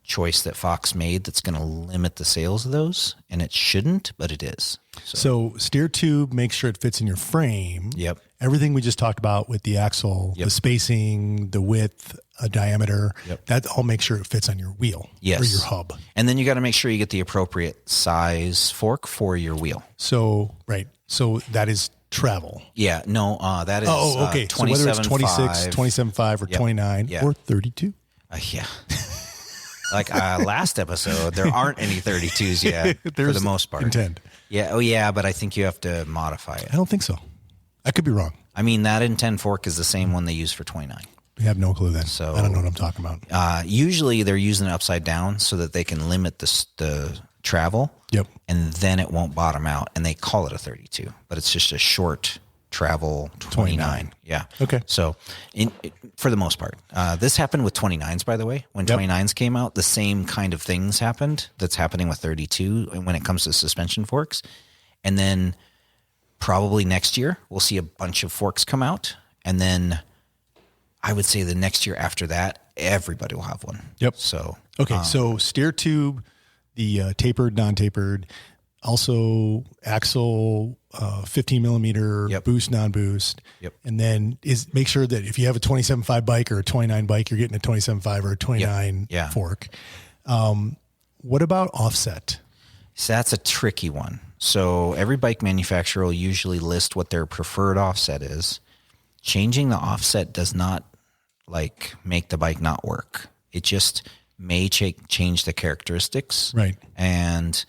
choice that Fox made that's going to limit the sales of those, and it shouldn't, but it is. So steer tube, make sure it fits in your frame. Yep. Everything we just talked about with the axle, the spacing, the width, a diameter, that all make sure it fits on your wheel or your hub. And then you got to make sure you get the appropriate size fork for your wheel. So, right. So that is travel. Yeah. No, that is okay. So whether it's 26, 27.5 or 29 or 32. Yeah. Like last episode, there aren't any 32s yet for the most part. Intend. Yeah. Oh, yeah. But I think you have to modify it. I don't think so. I could be wrong. I mean, that N10 fork is the same one they use for 29. I have no clue then. So I don't know what I'm talking about. Usually they're using it upside down so that they can limit the travel. Yep. And then it won't bottom out, and they call it a 32, but it's just a short travel 29. Yeah. Okay. So for the most part, this happened with 29s, by the way. When 29s came out, the same kind of things happened that's happening with 32 when it comes to suspension forks. And then probably next year, we'll see a bunch of forks come out. And then I would say the next year after that, everybody will have one. Yep. So, okay. So steer tube, the tapered, non-tapered, also axle, 15 millimeter, boost, non-boost. Yep. And then make sure that if you have a 27.5 bike or a 29 bike, you're getting a 27.5 or a 29 fork. What about offset? So that's a tricky one. So every bike manufacturer will usually list what their preferred offset is. Changing the offset does not make the bike not work. It just may change the characteristics. Right. And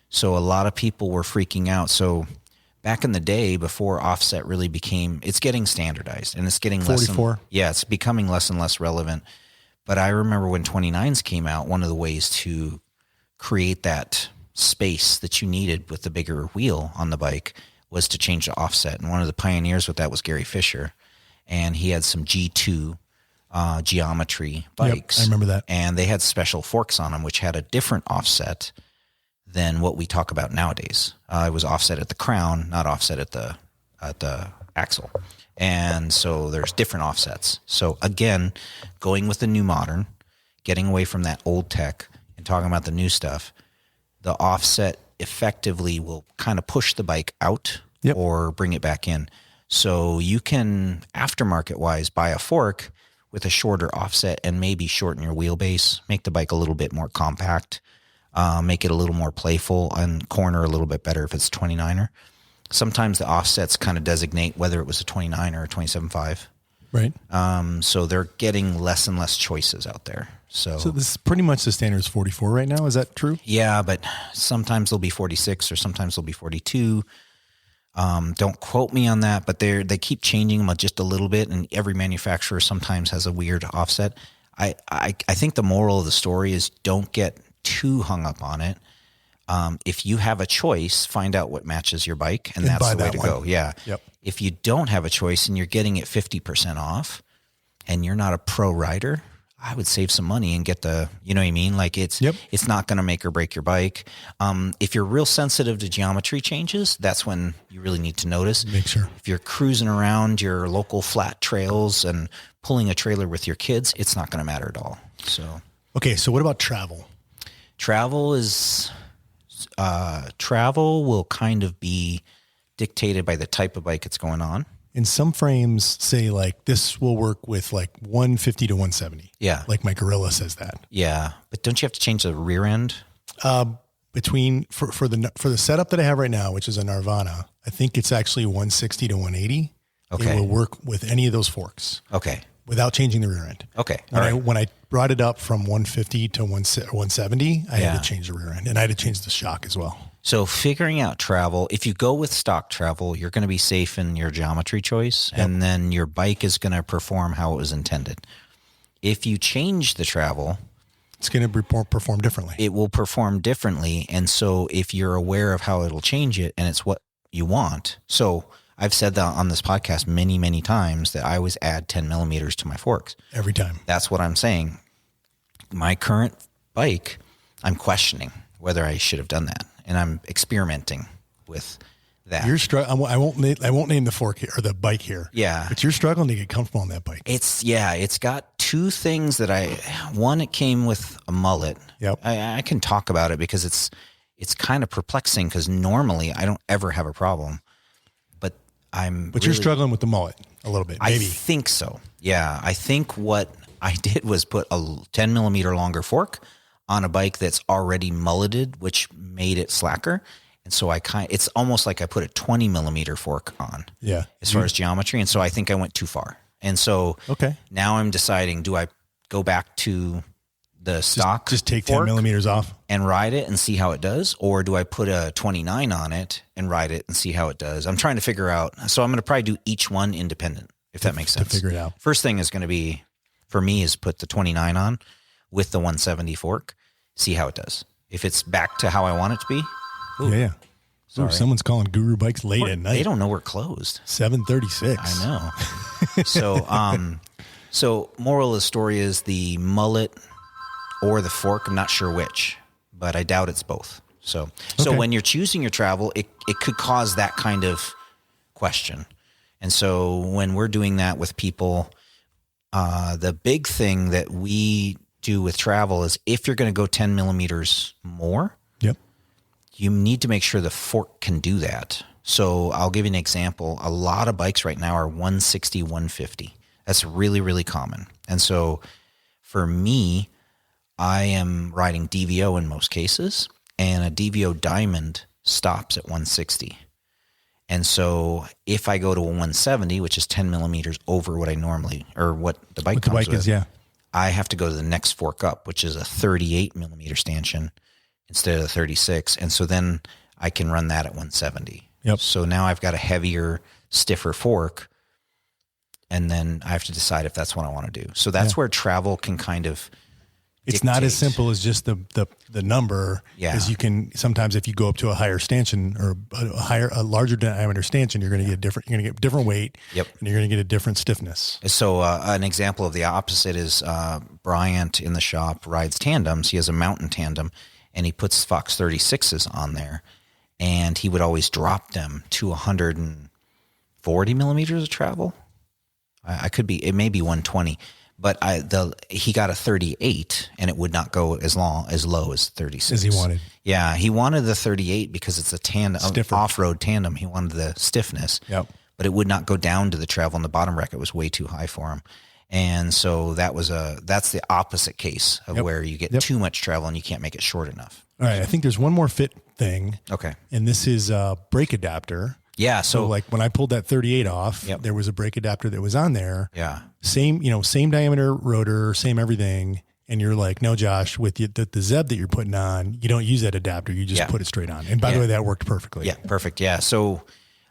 so a lot of people were freaking out. So back in the day, before offset really it's getting standardized, and it's getting 44. It's becoming less and less relevant. But I remember when 29s came out, one of the ways to create that space that you needed with the bigger wheel on the bike was to change the offset. And one of the pioneers with that was Gary Fisher. And he had some G2 geometry bikes. Yep, I remember that. And they had special forks on them, which had a different offset than what we talk about nowadays. It was offset at the crown, not offset at the axle. And so there's different offsets. So again, going with the new modern, getting away from that old tech and talking about the new stuff, the offset effectively will kind of push the bike out or bring it back in. So you can, aftermarket wise, buy a fork with a shorter offset and maybe shorten your wheelbase, make the bike a little bit more compact, make it a little more playful, and corner a little bit better if it's 29er. Sometimes the offsets kind of designate whether it was a 29 or a 27.5. Right. So they're getting less and less choices out there. So this is pretty much the standard is 44 right now. Is that true? Yeah, but sometimes they'll be 46 or sometimes they'll be 42. Don't quote me on that, but they keep changing them just a little bit, and every manufacturer sometimes has a weird offset. I think the moral of the story is don't get too hung up on it. If you have a choice, find out what matches your bike, and that's the way to go. Yeah. Yep. If you don't have a choice and you're getting it 50% off and you're not a pro rider, I would save some money and get you know what I mean? Like it's not going to make or break your bike. If you're real sensitive to geometry changes, that's when you really need to notice. Make sure. If you're cruising around your local flat trails and pulling a trailer with your kids, it's not going to matter at all. So, okay. So what about travel? Travel will kind of be dictated by the type of bike it's going on. And some frames say like this will work with like 150 to 170. Yeah. Like my Gorilla says that. Yeah. But don't you have to change the rear end? For the setup that I have right now, which is a Nirvana, I think it's actually 160 to 180. Okay. It will work with any of those forks. Okay. Without changing the rear end. Okay. When I brought it up from 150 to 170, I had to change the rear end, and I had to change the shock as well. So figuring out travel, if you go with stock travel, you're going to be safe in your geometry choice, and then your bike is going to perform how it was intended. If you change the travel, it's going to perform differently. It will perform differently. And so if you're aware of how it'll change it and it's what you want. So I've said that on this podcast many, many times that I always add 10 millimeters to my forks. Every time. That's what I'm saying. My current bike, I'm questioning whether I should have done that. And I'm experimenting with that. You're struggling. I won't name the fork here, or the bike here. Yeah. But you're struggling to get comfortable on that bike. It's got two things one, it came with a mullet. Yep. I can talk about it because it's kind of perplexing because normally I don't ever have a problem. But you're struggling with the mullet a little bit, maybe. I think so. Yeah. I think what I did was put a 10 millimeter longer fork on a bike that's already mulleted, which made it slacker. And so it's almost like I put a 20 millimeter fork on as far as geometry. And so I think I went too far. And so now I'm deciding, do I go back to the stock Just take fork 10 millimeters off and ride it and see how it does? Or do I put a 29 on it and ride it and see how it does? I'm trying to figure out. So I'm going to probably do each one independent, if that makes sense. To figure it out. First thing is going to be, for me, is put the 29 on with the 170 fork, see how it does. If it's back to how I want it to be. Ooh. Yeah. Ooh, someone's calling Guru Bikes late at night. They don't know we're closed. 7:36. I know. So moral of the story is the mullet or the fork. I'm not sure which, but I doubt it's both. So when you're choosing your travel, it could cause that kind of question. And so when we're doing that with people, the big thing that we do with travel is if you're going to go 10 millimeters more, yep, you need to make sure the fork can do that. So I'll give you an example. A lot of bikes right now are 160, 150. That's really, really common. And so for me, I am riding DVO in most cases, and a DVO Diamond stops at 160. And so if I go to a 170, which is 10 millimeters over what I normally, or what the bike comes with, I have to go to the next fork up, which is a 38 millimeter stanchion instead of the 36. And so then I can run that at 170. Yep. So now I've got a heavier, stiffer fork, and then I have to decide if that's what I want to do. So that's where travel can kind of It's not as simple as just the number. Yeah. As you can sometimes, if you go up to a higher stanchion or a larger diameter stanchion, you're going to get different weight. Yep. And you're going to get a different stiffness. So an example of the opposite is Bryant in the shop rides tandems. He has a mountain tandem, and he puts Fox 36s on there, and he would always drop them to 140 millimeters of travel. I could be, it may be 120. But he got a 38, and it would not go as low as 36 as he wanted. Yeah, he wanted the 38 because it's a tandem, off-road tandem. He wanted the stiffness. Yep. But it would not go down to the travel in the bottom rack. It was way too high for him, and so that's the opposite case of where you get too much travel and you can't make it short enough. All right, I think there's one more fit thing. Okay, and this is a brake adapter. Yeah. So like when I pulled that 38 off, there was a brake adapter that was on there. Yeah. Same diameter rotor, same everything. And you're like, no, Josh, with the Zeb that you're putting on, you don't use that adapter. You just put it straight on. And by the way, that worked perfectly. Yeah. Perfect. Yeah. So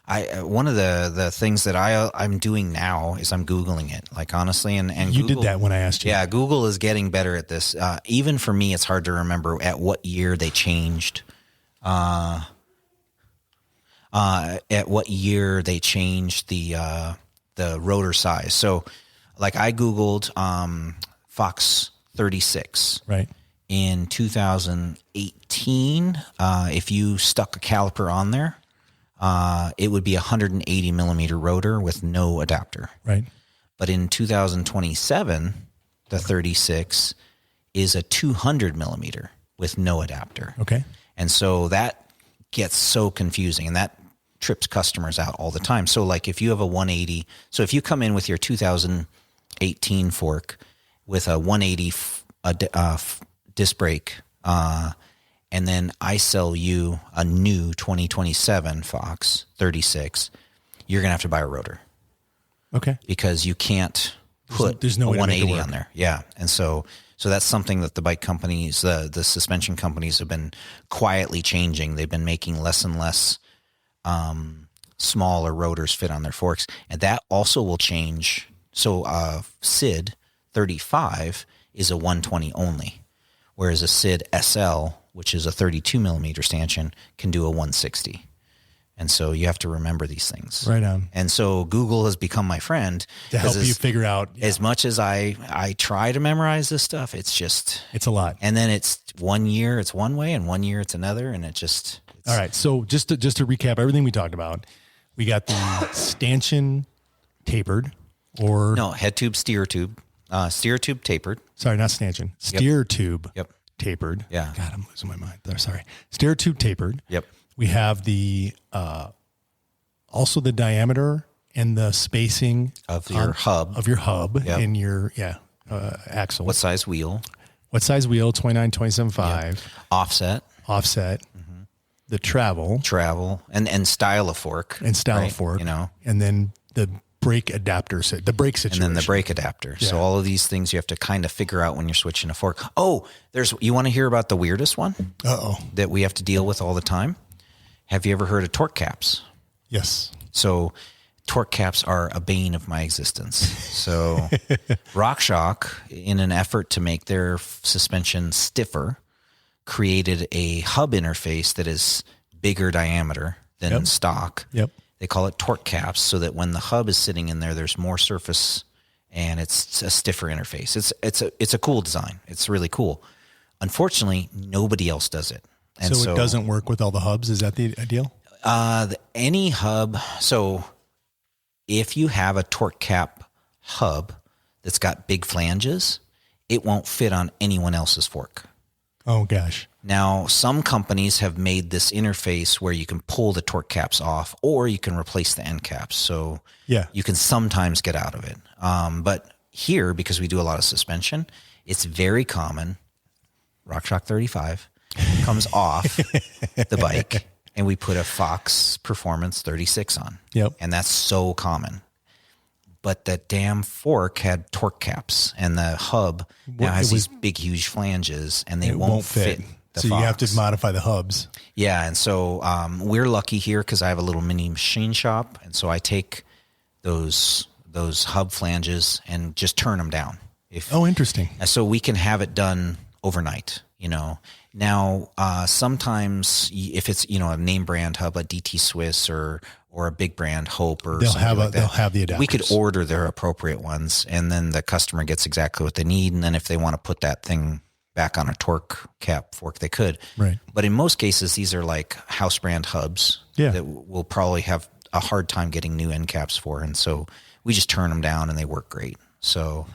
one of the things that I'm doing now is I'm Googling it, like honestly, and you Google, did that when I asked you. Yeah. Google is getting better at this. Even for me, it's hard to remember at what year they changed, at what year they changed the rotor size. So like I Googled Fox 36 right in 2018. If you stuck a caliper on there, it would be 180 millimeter rotor with no adapter. Right. But in 2027, the 36 is a 200 millimeter with no adapter. Okay. And so that gets so confusing, and that trips customers out all the time. So like if you have a 180, so if you come in with your 2018 fork with a 180 disc brake, and then I sell you a new 2027 Fox 36, you're going to have to buy a rotor. Okay. Because you can't put there's no a way to make it 180 work. on there. Yeah. And so that's something that the bike companies, the suspension companies have been quietly changing. They've been making less and less smaller rotors fit on their forks, and that also will change. So SID 35 is a 120 only, whereas a SID SL, which is a 32 millimeter stanchion, can do a 160. And so you have to remember these things. Right on. And so Google has become my friend to help you figure out. As much as I try to memorize this stuff, it's a lot. And then it's 1 year it's one way, and 1 year it's another, and it just. All right. So just to recap everything we talked about, we got the stanchion tapered, or no, head tube, steer tube tapered. Sorry, not stanchion. Steer tube. Yep. Tapered. Yeah. God, I'm losing my mind there. Sorry. Steer tube tapered. Yep. We have the also the diameter and the spacing of your hub in your axle. What size wheel? 29, 27.5. Yep. Offset. Mm-hmm. The travel and style of fork. And style of fork. You know. And then the brake adapter, the brake situation. And then the brake adapter. Yeah. So all of these things you have to kind of figure out when you're switching a fork. Oh, you want to hear about the weirdest one? That we have to deal with all the time? Have you ever heard of torque caps? Yes. So torque caps are a bane of my existence. So RockShox, in an effort to make their suspension stiffer, created a hub interface that is bigger diameter than stock. Yep. They call it torque caps so that when the hub is sitting in there, there's more surface and it's a stiffer interface. It's a cool design. It's really cool. Unfortunately, nobody else does it. And so it doesn't work with all the hubs. Is that the ideal? Any hub. So if you have a torque cap hub that's got big flanges, it won't fit on anyone else's fork. Oh gosh. Now, some companies have made this interface where you can pull the torque caps off or you can replace the end caps. So you can sometimes get out of it. But here, because we do a lot of suspension, it's very common. RockShox 35 comes off the bike and we put a Fox Performance 36 on. Yep. And that's so common. But the damn fork had torque caps and the hub now has these big, huge flanges and they won't fit. So you have to modify the hubs. Yeah. And so we're lucky here because I have a little mini machine shop. And so I take those hub flanges and just turn them down. Interesting. So we can have it done overnight, Now, sometimes if it's, a name brand hub, a DT Swiss or a big brand Hope or they'll have the adapters. We could order their appropriate ones and then the customer gets exactly what they need. And then if they want to put that thing back on a torque cap fork, they could. Right. But in most cases, these are like house brand hubs that we'll probably have a hard time getting new end caps for. And so we just turn them down and they work great. So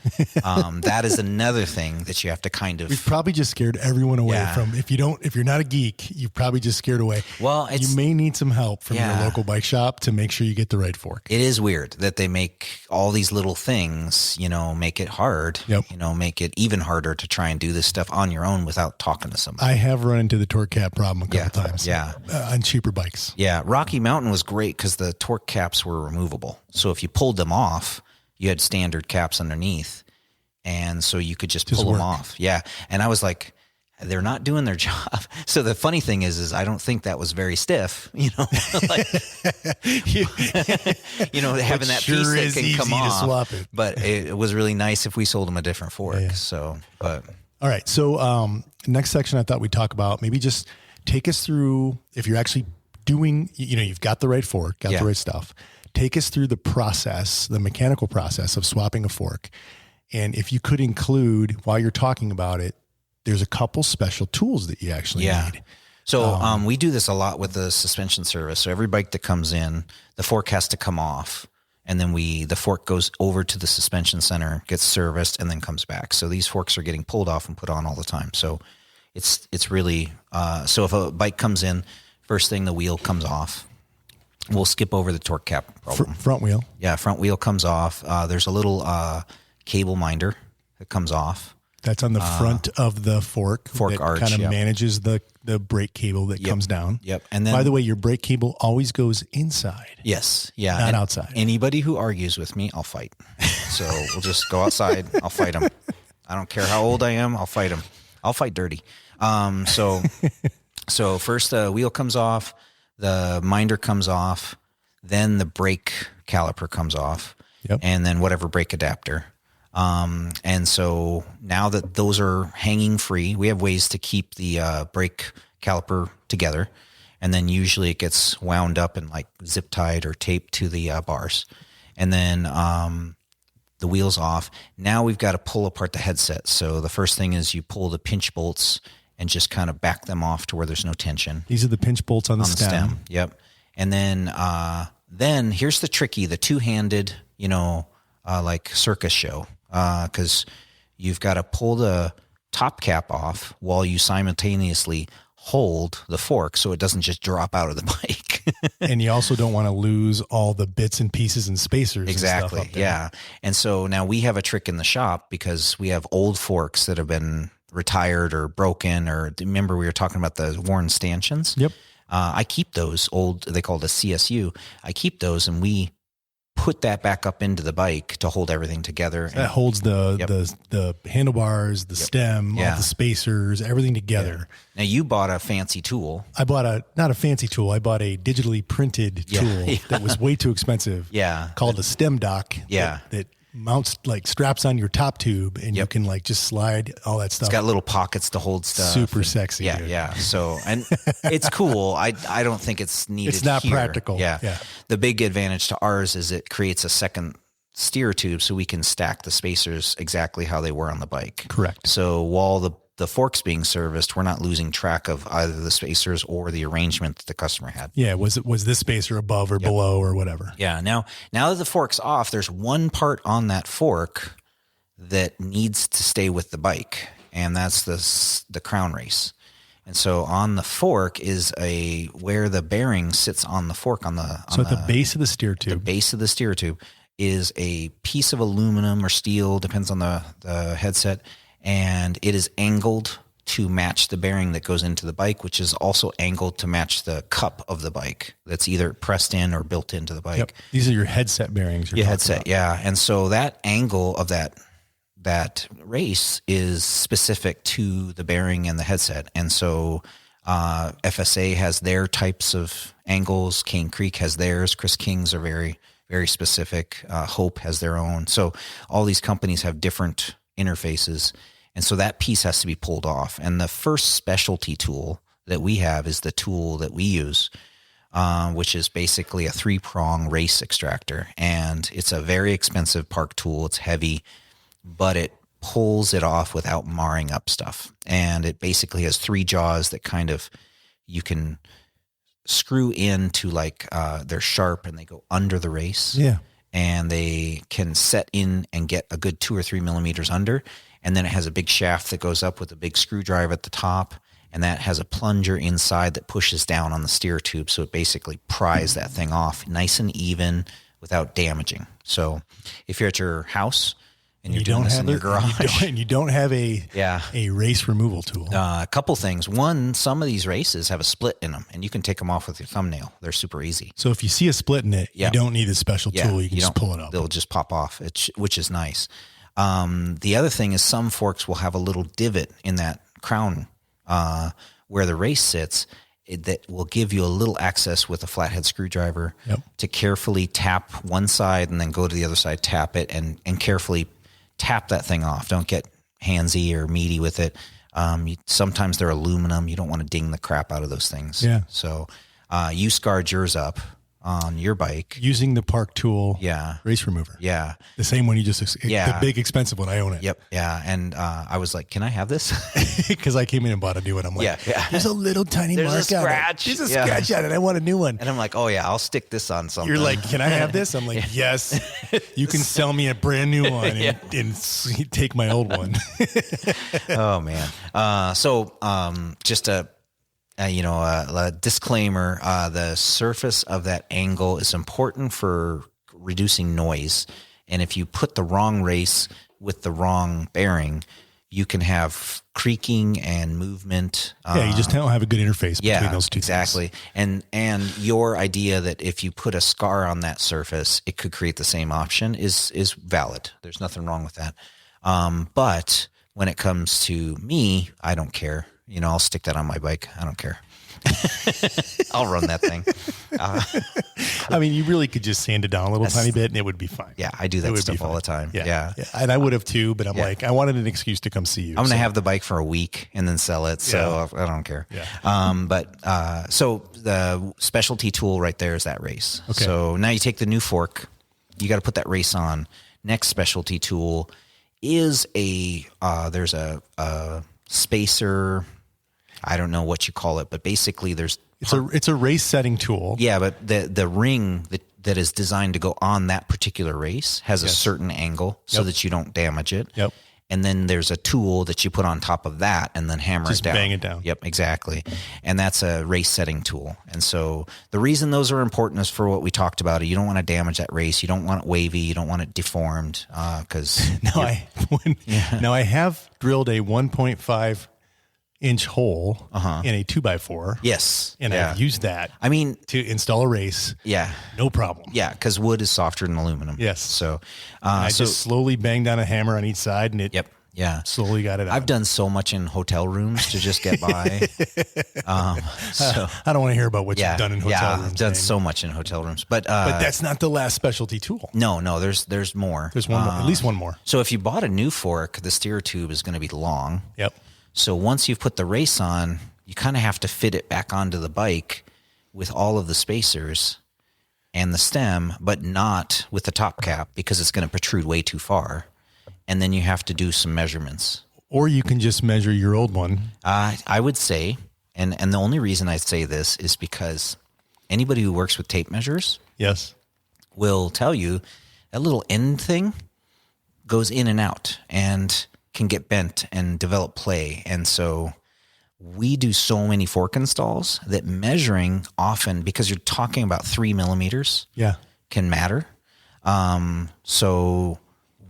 that is another thing that you have to kind of. We've probably just scared everyone away from. If you're not a geek, you've probably just scared away. Well, you may need some help from your local bike shop to make sure you get the right fork. It is weird that they make all these little things, make it hard. Yep. Make it even harder to try and do this stuff on your own without talking to somebody. I have run into the torque cap problem a couple times. Yeah. On cheaper bikes. Yeah. Rocky Mountain was great because the torque caps were removable. So if you pulled them off, you had standard caps underneath. And so you could just pull them off. Yeah. And I was like, they're not doing their job. So the funny thing is I don't think that was very stiff, having that sure piece that can come off. Swap it. But it was really nice if we sold them a different fork. Yeah. So, but. All right. So next section I thought we'd talk about, maybe just take us through, if you're actually doing, you've got the right fork, got the right stuff. Take us through the process, the mechanical process of swapping a fork. And if you could include, while you're talking about it, there's a couple special tools that you actually need. So we do this a lot with the suspension service. So every bike that comes in, the fork has to come off. And then the fork goes over to the suspension center, gets serviced, and then comes back. So these forks are getting pulled off and put on all the time. So it's really, so if a bike comes in, first thing the wheel comes off. We'll skip over the torque cap problem. Front wheel. Yeah, front wheel comes off. There's a little cable minder that comes off. That's on the front of the fork arch. Kind of manages the brake cable that comes down. Yep. And then, by the way, your brake cable always goes inside. Yes. Yeah. Not outside. Anybody who argues with me, I'll fight. So we'll just go outside. I'll fight them. I don't care how old I am. I'll fight them. I'll fight dirty. So first the wheel comes off. The minder comes off, then the brake caliper comes off, and then whatever brake adapter. And so now that those are hanging free, we have ways to keep the brake caliper together. And then usually it gets wound up and like zip tied or taped to the bars. And then the wheel's off. Now we've got to pull apart the headset. So the first thing is you pull the pinch bolts and just kind of back them off to where there's no tension. These are the pinch bolts on the stem. Yep. And then here's the two-handed, like circus show. Because you've got to pull the top cap off while you simultaneously hold the fork so it doesn't just drop out of the bike. And you also don't want to lose all the bits and pieces and spacers. Exactly. And stuff up there. Yeah. And so now we have a trick in the shop because we have old forks that have been retired or broken, or remember we were talking about the worn stanchions? Yep. I keep those old, they call it a CSU. I keep those and we put that back up into the bike to hold everything together. So that holds the handlebars, the stem, all the spacers, everything together. Yeah. Now you bought a fancy tool. I bought not a fancy tool. I bought a digitally printed tool that was way too expensive. Yeah. Called a stem dock. Yeah. That mounts, like, straps on your top tube, and you can, like, just slide all that stuff. It's got little pockets to hold stuff. Super sexy. Yeah. Dude. Yeah. So, and it's cool. I don't think it's needed. It's not here. practical. Yeah. Yeah. The big advantage to ours is it creates a second steer tube, so we can stack the spacers exactly how they were on the bike. Correct. So while the fork's being serviced, we're not losing track of either the spacers or the arrangement that the customer had. Yeah. Was this spacer above or below or whatever? Yeah. Now that the fork's off, there's one part on that fork that needs to stay with the bike, and that's the crown race. And so on the fork is where the bearing sits on the fork at the base of the steer tube. The base of the steer tube is a piece of aluminum or steel, depends on the headset, and it is angled to match the bearing that goes into the bike, which is also angled to match the cup of the bike that's either pressed in or built into the bike. Yep. These are your headset bearings. Your headset, yeah. And so that angle of that race is specific to the bearing and the headset. And so FSA has their types of angles. Cane Creek has theirs. Chris King's are very, very specific. Hope has their own. So all these companies have different interfaces. And so that piece has to be pulled off. And the first specialty tool that we have is the tool that we use, which is basically a 3-prong race extractor. And it's a very expensive park tool. It's heavy, but it pulls it off without marring up stuff. And it basically has 3 jaws that kind of you can screw into, like, they're sharp and they go under the race. Yeah. And they can set in and get a good 2 or 3 millimeters under. And then it has a big shaft that goes up with a big screwdriver at the top. And that has a plunger inside that pushes down on the steer tube. So it basically pries that thing off nice and even without damaging. So if you're at your house and you're doing this in your garage, and you don't have a race removal tool. A couple things. One, some of these races have a split in them, and you can take them off with your thumbnail. They're super easy. So if you see a split in it, you don't need a special tool. You can just pull it up. They'll just pop off, which is nice. The other thing is some forks will have a little divot in that crown where the race sits that will give you a little access with a flathead screwdriver to carefully tap one side and then go to the other side, tap it, and carefully tap that thing off. Don't get handsy or meaty with it. Sometimes they're aluminum. You don't want to ding the crap out of those things. Yeah. So you scarred yours up on your bike using the park tool. Race remover. Yeah. The same one you just, the big expensive one. I own it. Yep. Yeah. And I was like, can I have this? Because I came in and bought a new one. I'm like, there's a little tiny mark on it. There's a scratch on it. I want a new one. And I'm like, oh yeah, I'll stick this on something. You're like, can I have this? I'm like, yes. You can sell me a brand new one and take my old one. Oh man. So just a disclaimer, the surface of that angle is important for reducing noise. And if you put the wrong race with the wrong bearing, you can have creaking and movement. You just don't have a good interface between those two exactly. things. And your idea that if you put a scar on that surface, it could create the same option is valid. There's nothing wrong with that. But when it comes to me, I don't care. I'll stick that on my bike. I don't care. I'll run that thing. I mean, you really could just sand it down a little tiny bit and it would be fine. Yeah, I do that stuff all the time. Yeah. And I would have too, but I'm like, I wanted an excuse to come see you. I'm going to have the bike for a week and then sell it. So I don't care. Yeah. So the specialty tool right there is that race. Okay. So now you take the new fork, you got to put that race on. Next specialty tool is there's a spacer. I don't know what you call it, but basically it's a race setting tool. Yeah, but the ring that is designed to go on that particular race has a certain angle so that you don't damage it. Yep. And then there's a tool that you put on top of that and then hammer Just it down. bang it down. Yep, exactly. And that's a race setting tool. And so the reason those are important is for what we talked about. You don't want to damage that race. You don't want it wavy. You don't want it deformed because Now I have drilled a 1.5 inch hole in a 2x4. Yes. And I've used that. I mean, to install a race. Yeah. No problem. Yeah. Cause wood is softer than aluminum. Yes. So, I just slowly bang down a hammer on each side and it slowly got it out. I've done so much in hotel rooms to just get by. So I don't want to hear about what you've done in hotel rooms. I've done so much in hotel rooms, but that's not the last specialty tool. No, there's more. There's one more, at least one more. So if you bought a new fork, the steer tube is going to be long. Yep. So once you've put the race on, you kind of have to fit it back onto the bike with all of the spacers and the stem, but not with the top cap because it's going to protrude way too far. And then you have to do some measurements. Or you can just measure your old one. I would say, and the only reason I say this is because anybody who works with tape measures will tell you that little end thing goes in and out and can get bent and develop play. And so we do so many fork installs that measuring often, because you're talking about 3 millimeters, can matter. So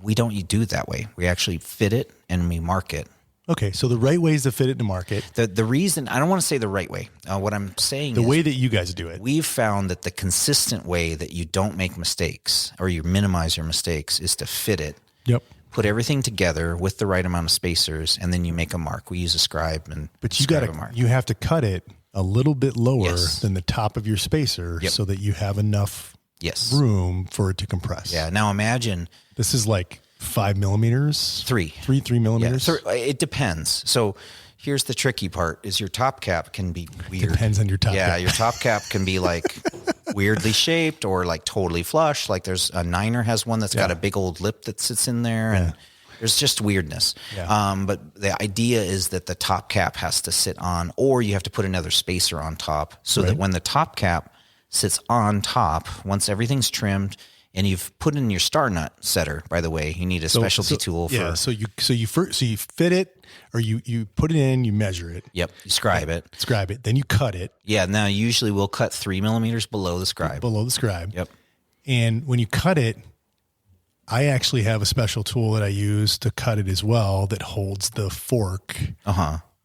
we don't do it that way. We actually fit it and we mark it. Okay, so the right way is to fit it to mark it. The reason, I don't want to say the right way. What I'm saying the is way that you guys do it. We've found that the consistent way that you don't make mistakes or you minimize your mistakes is to fit it. Yep. Put everything together with the right amount of spacers, and then you make a mark. We use a scribe, but you have to cut it a little bit lower than the top of your spacer so that you have enough room for it to compress. Yeah. Now imagine this is like 5 millimeters, 3 millimeters. Yeah, it depends. So here's the tricky part: is your top cap can be weird. Depends on your top. Yeah, cap. Your top cap can be like weirdly shaped or like totally flush. Like there's a Niner has one that's got a big old lip that sits in there, and there's just weirdness. Yeah. But the idea is that the top cap has to sit on, or you have to put another spacer on top, so that when the top cap sits on top, once everything's trimmed. And you've put in your star nut setter, by the way. You need a specialty tool for. Yeah, so you fit it, or you put it in, you measure it. Yep, you scribe it. Then you cut it. Yeah, now usually we'll cut 3 millimeters below the scribe. Yep. And when you cut it, I actually have a special tool that I use to cut it as well that holds the fork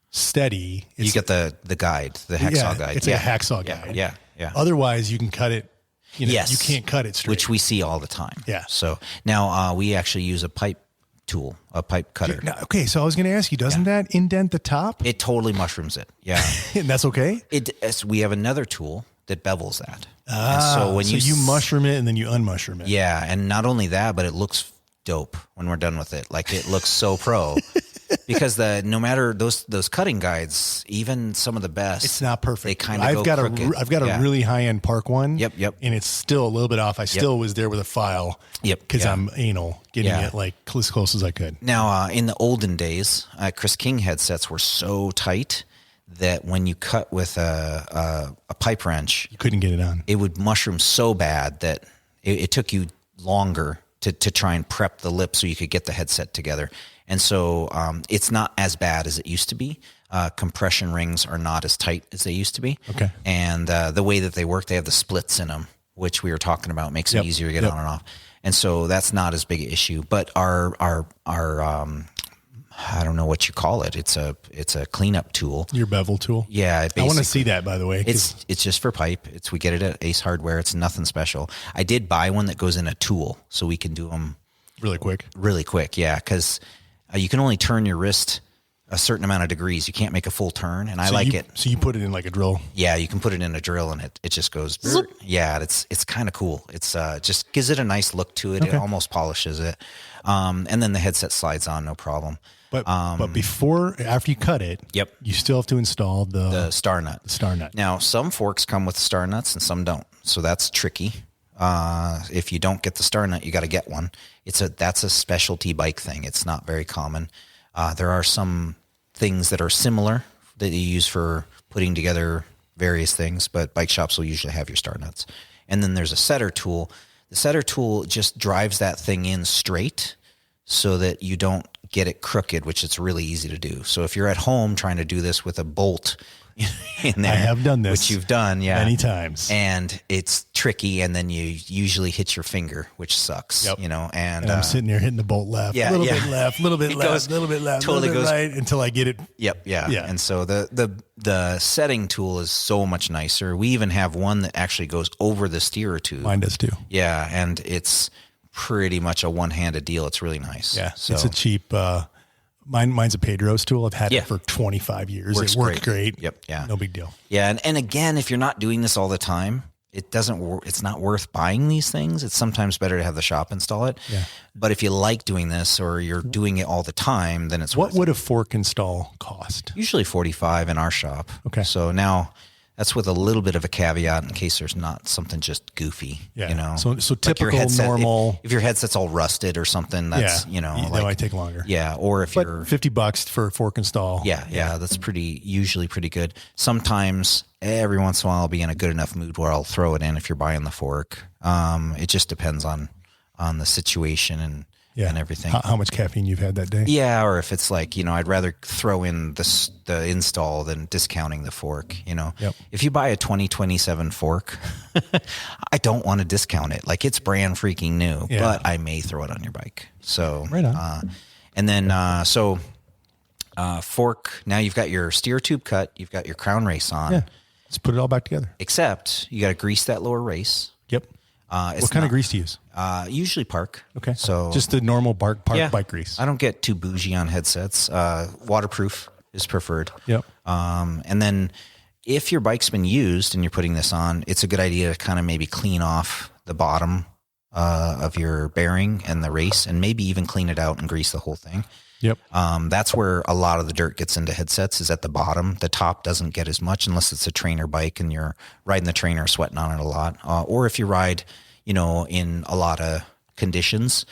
steady. You get the guide, the hacksaw guide. It's a hacksaw guide. Yeah. Otherwise, you can cut it. You can't cut it straight. Which we see all the time. Yeah. So now we actually use a pipe tool, a pipe cutter. Okay, so I was going to ask you, doesn't that indent the top? It totally mushrooms it. Yeah. And that's okay? We have another tool that bevels that. So you mushroom it and then you unmushroom it. Yeah, and not only that, but it looks dope when we're done with it. Like it looks so pro. Because no matter those cutting guides, even some of the best, it's not perfect. They kind of go crooked. I've got a really high end Park one. Yep. And it's still a little bit off. I still was there with a file. Yep. Because I'm getting it like as close as I could. Now, in the olden days, Chris King headsets were so tight that when you cut with a pipe wrench, you couldn't get it on. It would mushroom so bad that it took you longer to try and prep the lip so you could get the headset together. And so it's not as bad as it used to be. Compression rings are not as tight as they used to be. Okay. And the way that they work, they have the splits in them, which we were talking about, makes it easier to get on and off. And so that's not as big an issue. But our I don't know what you call it. It's a cleanup tool. Your bevel tool. Yeah. I want to see that, by the way. It's just for pipe. We get it at Ace Hardware. It's nothing special. I did buy one that goes in a tool so we can do them really quick. Yeah. Cause you can only turn your wrist a certain amount of degrees. You can't make a full turn, and I like it. So you put it in like a drill? Yeah, you can put it in a drill, and it just goes. Yeah, it's kind of cool. It's just gives it a nice look to it. Okay. It almost polishes it, and then the headset slides on, no problem. But after you cut it, you still have to install the star nut. The star nut. Now, some forks come with star nuts, and some don't, so that's tricky. If you don't get the star nut, you got to get one. That's a specialty bike thing. It's not very common. There are some things that are similar that you use for putting together various things, but bike shops will usually have your star nuts. And then there's a setter tool. The setter tool just drives that thing in straight so that you don't get it crooked, which it's really easy to do. So if you're at home trying to do this with a bolt in there, I have done this, which you've done, many times, and it's tricky, and then you usually hit your finger, which sucks, Yep. and I'm sitting there hitting the bolt left, yeah, a little bit left, a little bit left, a little bit left, totally little bit goes right until I get it. Yep. Yeah. Yeah. And so the setting tool is so much nicer. We even have one that actually goes over the steerer tube. Mine does too. Yeah. And it's pretty much a one-handed deal. It's really nice. Yeah. So It's a cheap, mine's a Pedro's tool. I've had Yeah. it for 25 years. Works It worked great. Yep. Yeah. No big deal. Yeah. And again, if you're not doing this all the time, it's not worth buying these things. It's sometimes better to have the shop install it. Yeah. But if you like doing this or you're doing it all the time, then it's What worth it. would a fork install cost? Usually 45 in our shop. Okay. So now that's with a little bit of a caveat in case there's not something just goofy, Yeah. So Like your typical, headset, normal. If your headset's all rusted or something, that's, That like, might take longer. yeah. Or if But you're, $50 for a fork install. yeah, that's usually pretty good. Sometimes every once in a while I'll be in a good enough mood where I'll throw it in if you're buying the fork. It just depends on the situation and everything. How much caffeine you've had that day. Yeah, or if it's like, I'd rather throw in the install than discounting the fork, Yep. If you buy a 2027 fork, I don't want to discount it. Like it's brand freaking new, Yeah. but I may throw it on your bike. So, Right on. and then, fork, now you've got your steer tube cut, you've got your crown race on, Yeah. Let's put it all back together. except you got to grease that lower race. Yep. It's What kind not- of grease do you use? Usually Park. Okay. So just the normal park yeah, bike grease. I don't get too bougie on headsets. Waterproof is preferred. Yep. And then if your bike's been used and you're putting this on, it's a good idea to kind of maybe clean off the bottom of your bearing and the race, and maybe even clean it out and grease the whole thing. Yep. That's where a lot of the dirt gets into headsets, is at the bottom. The top doesn't get as much unless it's a trainer bike and you're riding the trainer, sweating on it a lot. Or if you ride, in a lot of conditions,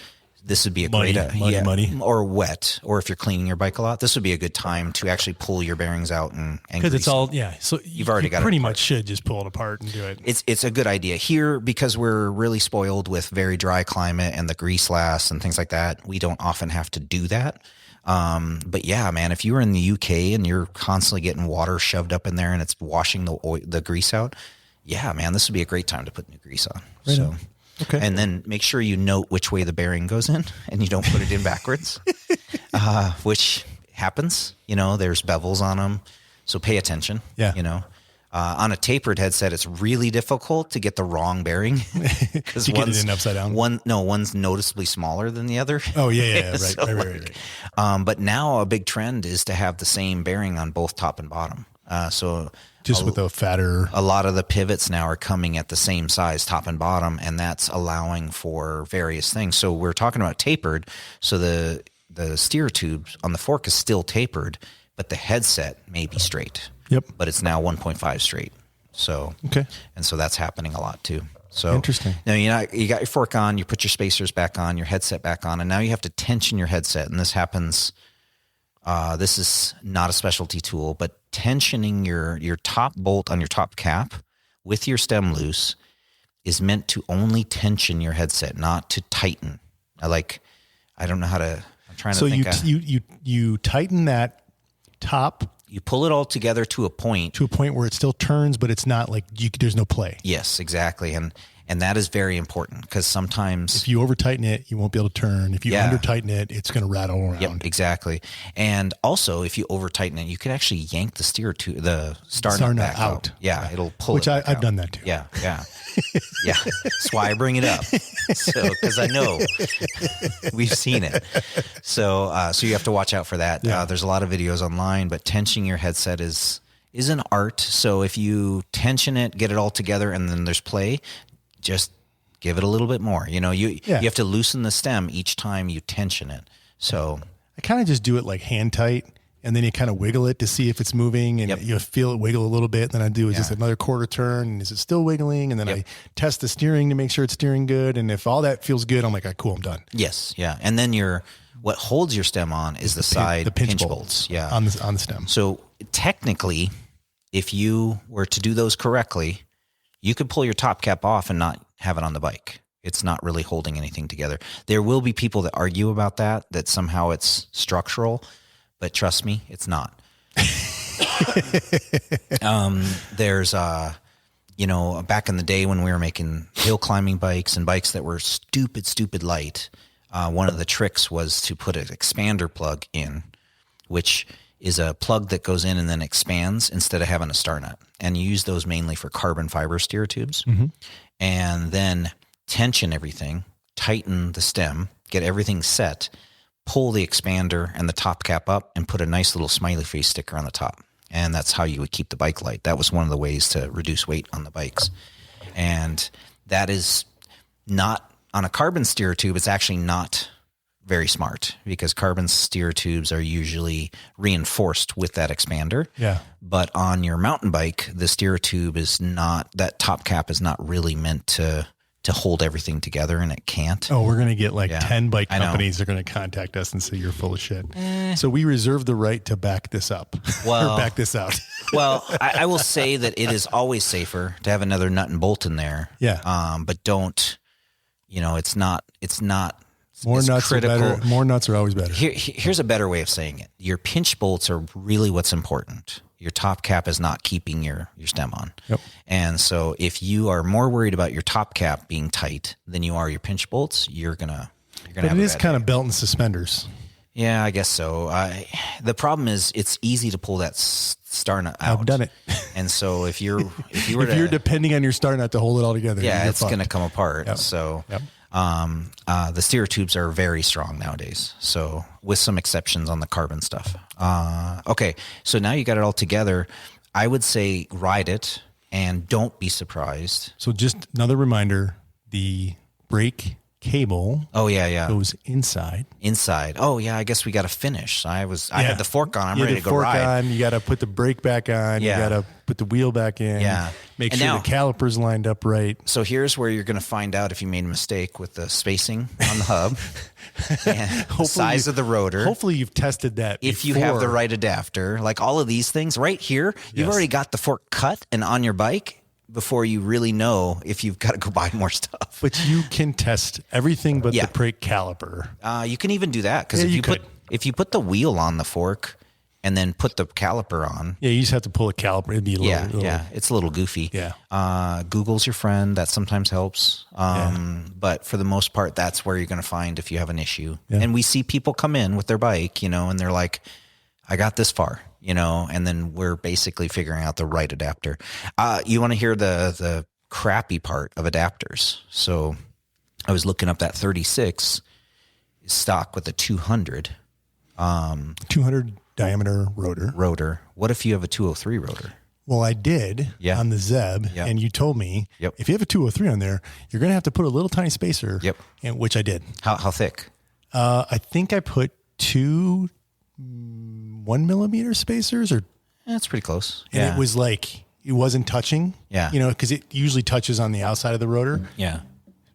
this would be a Muddy, great muddy. or wet. Or if you're cleaning your bike a lot, this would be a good time to actually pull your bearings out and Because it's grease all, yeah. So You've already got it pretty apart. much should just pull it apart and do it. It's a good idea here because we're really spoiled with very dry climate and the grease lasts and things like that. We don't often have to do that. But yeah, man, if you were in the UK and you're constantly getting water shoved up in there and it's washing the grease out, yeah, man, this would be a great time to put new grease on. Right so, on. Okay. And then make sure you note which way the bearing goes in and you don't put it in backwards, which happens, there's bevels on them. So pay attention, Yeah. On a tapered headset, it's really difficult to get the wrong bearing because To get it in upside down? one's noticeably smaller than the other. Oh, yeah. Right. So, right. But now a big trend is to have the same bearing on both top and bottom. So Just with a fatter. a lot of the pivots now are coming at the same size, top and bottom, and that's allowing for various things. So we're talking about tapered. So the steer tube on the fork is still tapered, but the headset may be straight. Yep. But it's now 1.5 straight. So Okay. and so that's happening a lot too. So Interesting. Now you got your fork on, you put your spacers back on, your headset back on, and now you have to tension your headset. And this happens. This is not a specialty tool, but tensioning your top bolt on your top cap with your stem loose is meant to only tension your headset, not to tighten. I don't know how to. I'm trying to So think. you tighten that top You pull it all together to a point. to a point where it still turns, but it's not like there's no play. Yes, exactly, and that is very important because sometimes If you over tighten it, you won't be able to turn. If you Yeah. under tighten it, it's going to rattle around. Yep, exactly. And also, if you over tighten it, you can actually yank the the star Star nut nut back out. out. Yeah, it'll pull Which it back I've out. done that too. Yeah, yeah, yeah. That's why I bring it up. So, because I know we've seen it. So you have to watch out for that. Yeah. There's a lot of videos online, but tensioning your headset is an art. So if you tension it, get it all together, and then there's play, just give it a little bit more. You have to loosen the stem each time you tension it. So I kind of just do it like hand tight, and then you kind of wiggle it to see if it's moving, and Yep. you feel it wiggle a little bit. Then I do just another quarter turn, and is it still wiggling? And then I test the steering to make sure it's steering good. And if all that feels good, I'm like, cool, I'm done. yes, yeah. And then what holds your stem on is the side The pinch bolts. bolts, Yeah. on the stem. So technically, if you were to do those correctly, you could pull your top cap off and not have it on the bike. It's not really holding anything together. There will be people that argue about that somehow it's structural, but trust me, it's not. back in the day when we were making hill climbing bikes and bikes that were stupid light, one of the tricks was to put an expander plug in, which is a plug that goes in and then expands instead of having a star nut. And you use those mainly for carbon fiber steer tubes. Mm-hmm. And then tension everything, tighten the stem, get everything set, pull the expander and the top cap up, and put a nice little smiley face sticker on the top. And that's how you would keep the bike light. That was one of the ways to reduce weight on the bikes. And that is not on a carbon steer tube. It's actually not very smart, because carbon steer tubes are usually reinforced with that expander. Yeah. But on your mountain bike, the steer tube is not, that top cap is not really meant to hold everything together, and it can't. Oh, we're going to get 10 bike companies are going to contact us and say you're full of shit. So we reserve the right to back this up or back this out. Well, I will say that it is always safer to have another nut and bolt in there. Yeah. But don't, it's not more nuts critical. Are better. More nuts are always better. Here's a better way of saying it. Your pinch bolts are really what's important. Your top cap is not keeping your stem on. Yep. And so if you are more worried about your top cap being tight than you are your pinch bolts, you're gonna but have it is kind of belt and suspenders. Yeah, I guess so. The problem is it's easy to pull that star nut out. I've done it. And so if you're depending on your star nut to hold it all together, yeah, it's going to come apart. Yep. So, yep. The steer tubes are very strong nowadays. So with some exceptions on the carbon stuff. Okay. So now you got it all together. I would say ride it and don't be surprised. So just another reminder, the brake cable. Oh yeah. Goes inside. Oh yeah. I guess we got to finish. I had the fork on. I'm ready to go ride. You got to put the brake back on. Yeah. You got to put the wheel back in. Yeah. Make sure the caliper's lined up right. So here's where you're going to find out if you made a mistake with the spacing on the hub, and the size of the rotor. Hopefully you've tested that if you have the right adapter, like all of these things right here, you've already got the fork cut and on your bike before you really know if you've got to go buy more stuff. But you can test everything but the brake caliper. You can even do that, because if you put the wheel on the fork and then put the caliper on. Yeah, you just have to pull a caliper. It'd be a little. Yeah, it's a little goofy. Yeah. Google's your friend. That sometimes helps. But for the most part, that's where you're going to find if you have an issue. Yeah. And we see people come in with their bike, and they're like, I got this far, and then we're basically figuring out the right adapter. You want to hear the crappy part of adapters. So I was looking up that 36 stock with a 200. 200 diameter rotor. What if you have a 203 rotor? Well, I did on the Zeb, and you told me if you have a 203 on there, you're going to have to put a little tiny spacer, and which I did. How thick? I think I put 2 1 millimeter spacers, or that's pretty close. And it was it wasn't touching. Yeah. Because it usually touches on the outside of the rotor. Yeah.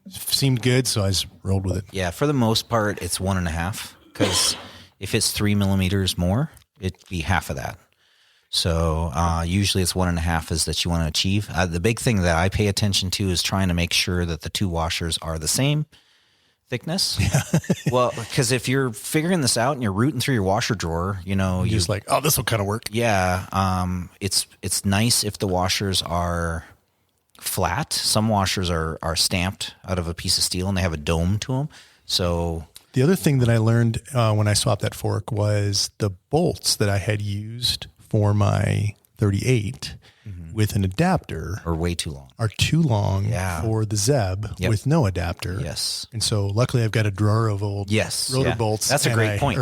Seemed good, so I just rolled with it. Yeah. For the most part, it's 1.5, because if it's 3 millimeters more, it'd be half of that. So usually it's 1.5 is that you want to achieve. The big thing that I pay attention to is trying to make sure that the two washers are the same thickness. Yeah. Well, because if you're figuring this out and you're rooting through your washer drawer, you're just like, oh, this will kind of work. Yeah. It's nice if the washers are flat. Some washers are stamped out of a piece of steel and they have a dome to them. So the other thing that I learned when I swapped that fork was the bolts that I had used for my 38 with an adapter are way too long. Are too long for the Zeb with no adapter. Yes. And so luckily I've got a drawer of old rotor bolts. That's a great point.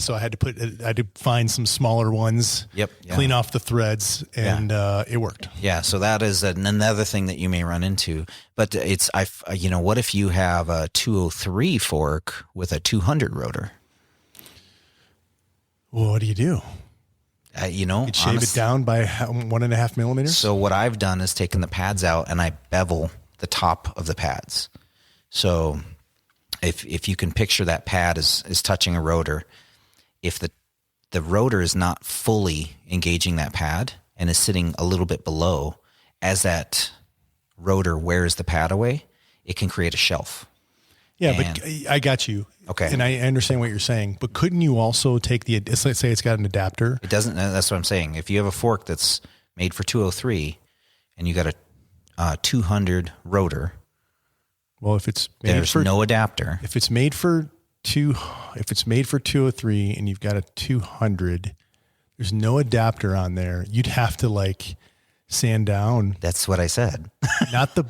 So I had to find some smaller ones, clean off the threads, and it worked. Yeah. So that is another thing that you may run into. But what if you have a 203 fork with a 200 rotor? Well, what do you do? You'd shave it down by 1.5 millimeters. So what I've done is taken the pads out and I bevel the top of the pads. So if you can picture that pad is touching a rotor, if the rotor is not fully engaging that pad and is sitting a little bit below, as that rotor wears the pad away, it can create a shelf. Yeah, but I got you. Okay. And I understand what you're saying, but couldn't you also take let's say it's got an adapter? It doesn't, that's what I'm saying. If you have a fork that's made for 203 and you got a 200 rotor. Well, if it's made There's no adapter. If it's made for 203 and you've got a 200, there's no adapter on there. You'd have to like sand down. That's what I said. not the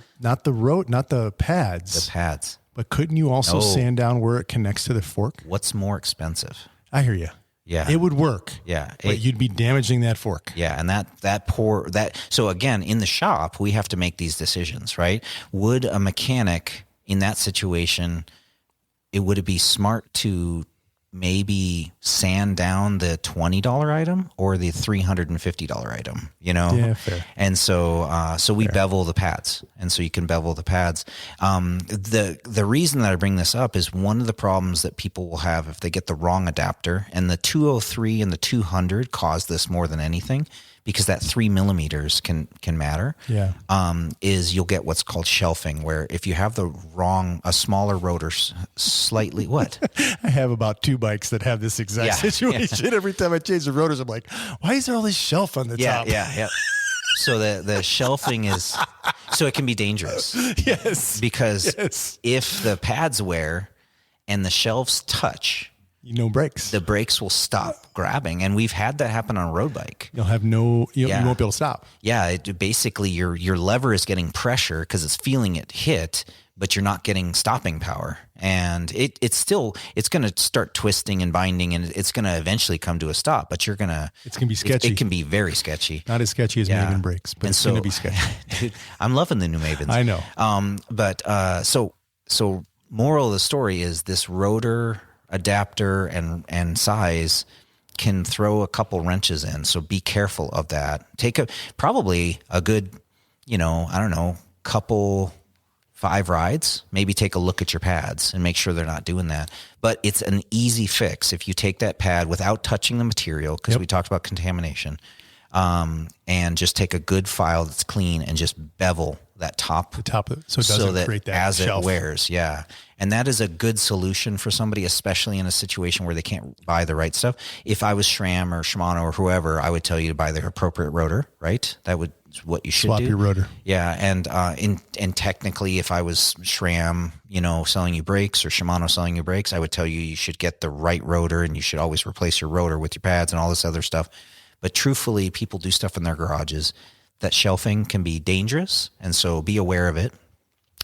pads. The pads. But couldn't you also sand down where it connects to the fork? What's more expensive? I hear you. Yeah. It would work. Yeah. But you'd be damaging that fork. Yeah. And so again, in the shop, we have to make these decisions, right? Would a mechanic in that situation, would it be smart to maybe sand down the $20 item or the $350 item, Yeah, fair. And so we bevel the pads, and so you can bevel the pads. The reason that I bring this up is one of the problems that people will have if they get the wrong adapter, and the 203 and the 200 cause this more than anything, because that 3 millimeters can matter. Yeah. Is you'll get what's called shelving, where if you have a smaller rotor, slightly what? I have about 2 bikes that have this exact situation. Yeah. Every time I change the rotors, I'm like, why is there all this shelf on the top? Yeah. So the shelving so it can be dangerous. Yes. Because if the pads wear and the shelves touch, brakes. The brakes will stop grabbing, and we've had that happen on a road bike. You'll have you won't be able to stop. Yeah, basically your lever is getting pressure because it's feeling it hit, but you're not getting stopping power, and it's going to start twisting and binding, and it's going to eventually come to a stop. But it's going to be sketchy. It can be very sketchy. Not as sketchy as Maven brakes, but it's going to be sketchy. Dude, I'm loving the new Mavens. I know. So moral of the story is this rotor adapter and size can throw a couple wrenches in. So be careful of that. Take probably a good, couple 5 rides, maybe take a look at your pads and make sure they're not doing that. But it's an easy fix if you take that pad without touching the material, because we talked about contamination, and just take a good file that's clean and just bevel that top. So it doesn't create that as shelf. It wears. Yeah. And that is a good solution for somebody, especially in a situation where they can't buy the right stuff. If I was SRAM or Shimano or whoever, I would tell you to buy the appropriate rotor, right? That would what you should swap do. Your rotor. Yeah. And technically, if I was SRAM, selling you brakes, or Shimano selling you brakes, I would tell you should get the right rotor, and you should always replace your rotor with your pads and all this other stuff. But truthfully, people do stuff in their garages. That shelving can be dangerous, and so be aware of it,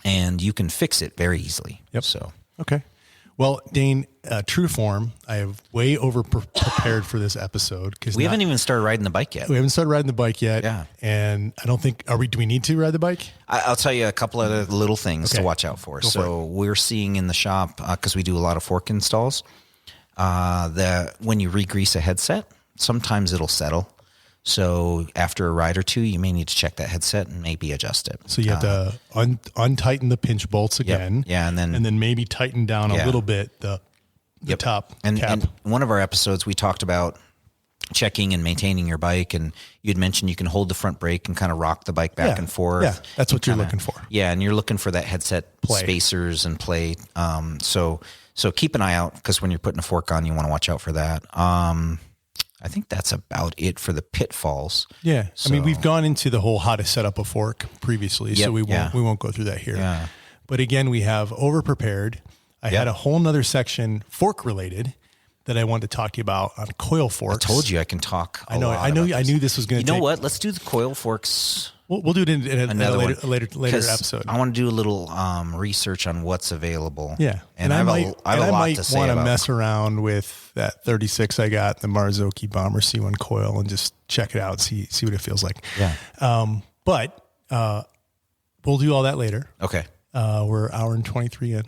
and you can fix it very easily. Yep. So okay. Well, Dane, true form, I have way over prepared for this episode because we haven't even started riding the bike yet. We haven't started riding the bike yet. Yeah. And I don't think do we need to ride the bike? I'll tell you a couple of little things to watch out for. We're seeing in the shop, because we do a lot of fork installs, when you re-grease a headset, sometimes it'll settle. So after a ride or two, you may need to check that headset and maybe adjust it. So you have to untighten the pinch bolts again. Yep. Yeah. And then maybe tighten down a little bit the top cap. And one of our episodes, we talked about checking and maintaining your bike. And you'd mentioned you can hold the front brake and kind of rock the bike back and forth. Yeah, that's what you're looking for. Yeah. And you're looking for that headset spacers and play. So keep an eye out, because when you're putting a fork on, you want to watch out for that. I think that's about it for the pitfalls. Yeah. So, I mean, we've gone into the whole how to set up a fork previously, so we won't go through that here. Yeah. But again, we have over prepared. I had a whole nother section fork related that I wanted to talk to you about on coil forks. I told you I can talk. I knew this was going to You know what? Let's do the coil forks. We'll do it in a later episode. I want to do a little research on what's available. Yeah. And I might want to mess around with that 36 I got, the Marzocchi Bomber C1 coil, and just check it out, see what it feels like. Yeah. But we'll do all that later. Okay. We're an hour and 23 in.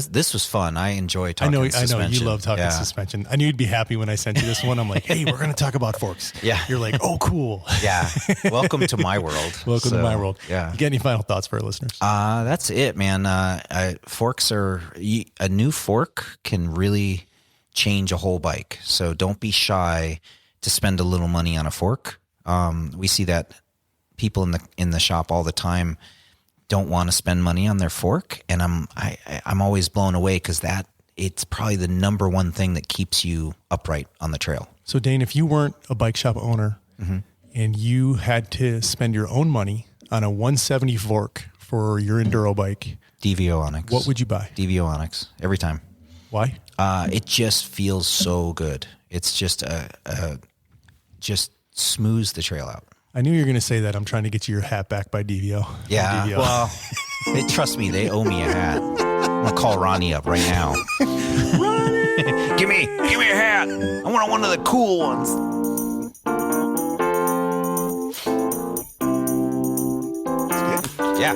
This was fun. I enjoy talking suspension. I know you love talking suspension. I knew you'd be happy when I sent you this one. I'm like, hey, we're going to talk about forks. Yeah. You're like, oh, cool. Yeah. Welcome to my world. Welcome to my world. Yeah. You got any final thoughts for our listeners? That's it, man. Forks a new fork can really change a whole bike. So don't be shy to spend a little money on a fork. We see that people in the shop all the time don't want to spend money on their fork, and I'm always blown away, because it's probably the number one thing that keeps you upright on the trail. So Dane, if you weren't a bike shop owner and you had to spend your own money on a 170 fork for your enduro bike, DVO Onyx. what would you buy? DVO Onyx every time. Why? It just feels so good. It's just just smooths the trail out. I knew you were going to say that. I'm trying to get you your hat back by DVO. Yeah. DVO. Well, trust me, they owe me a hat. I'm gonna call Ronnie up right now. Ronnie, give me a hat. I want one of the cool ones. Yeah.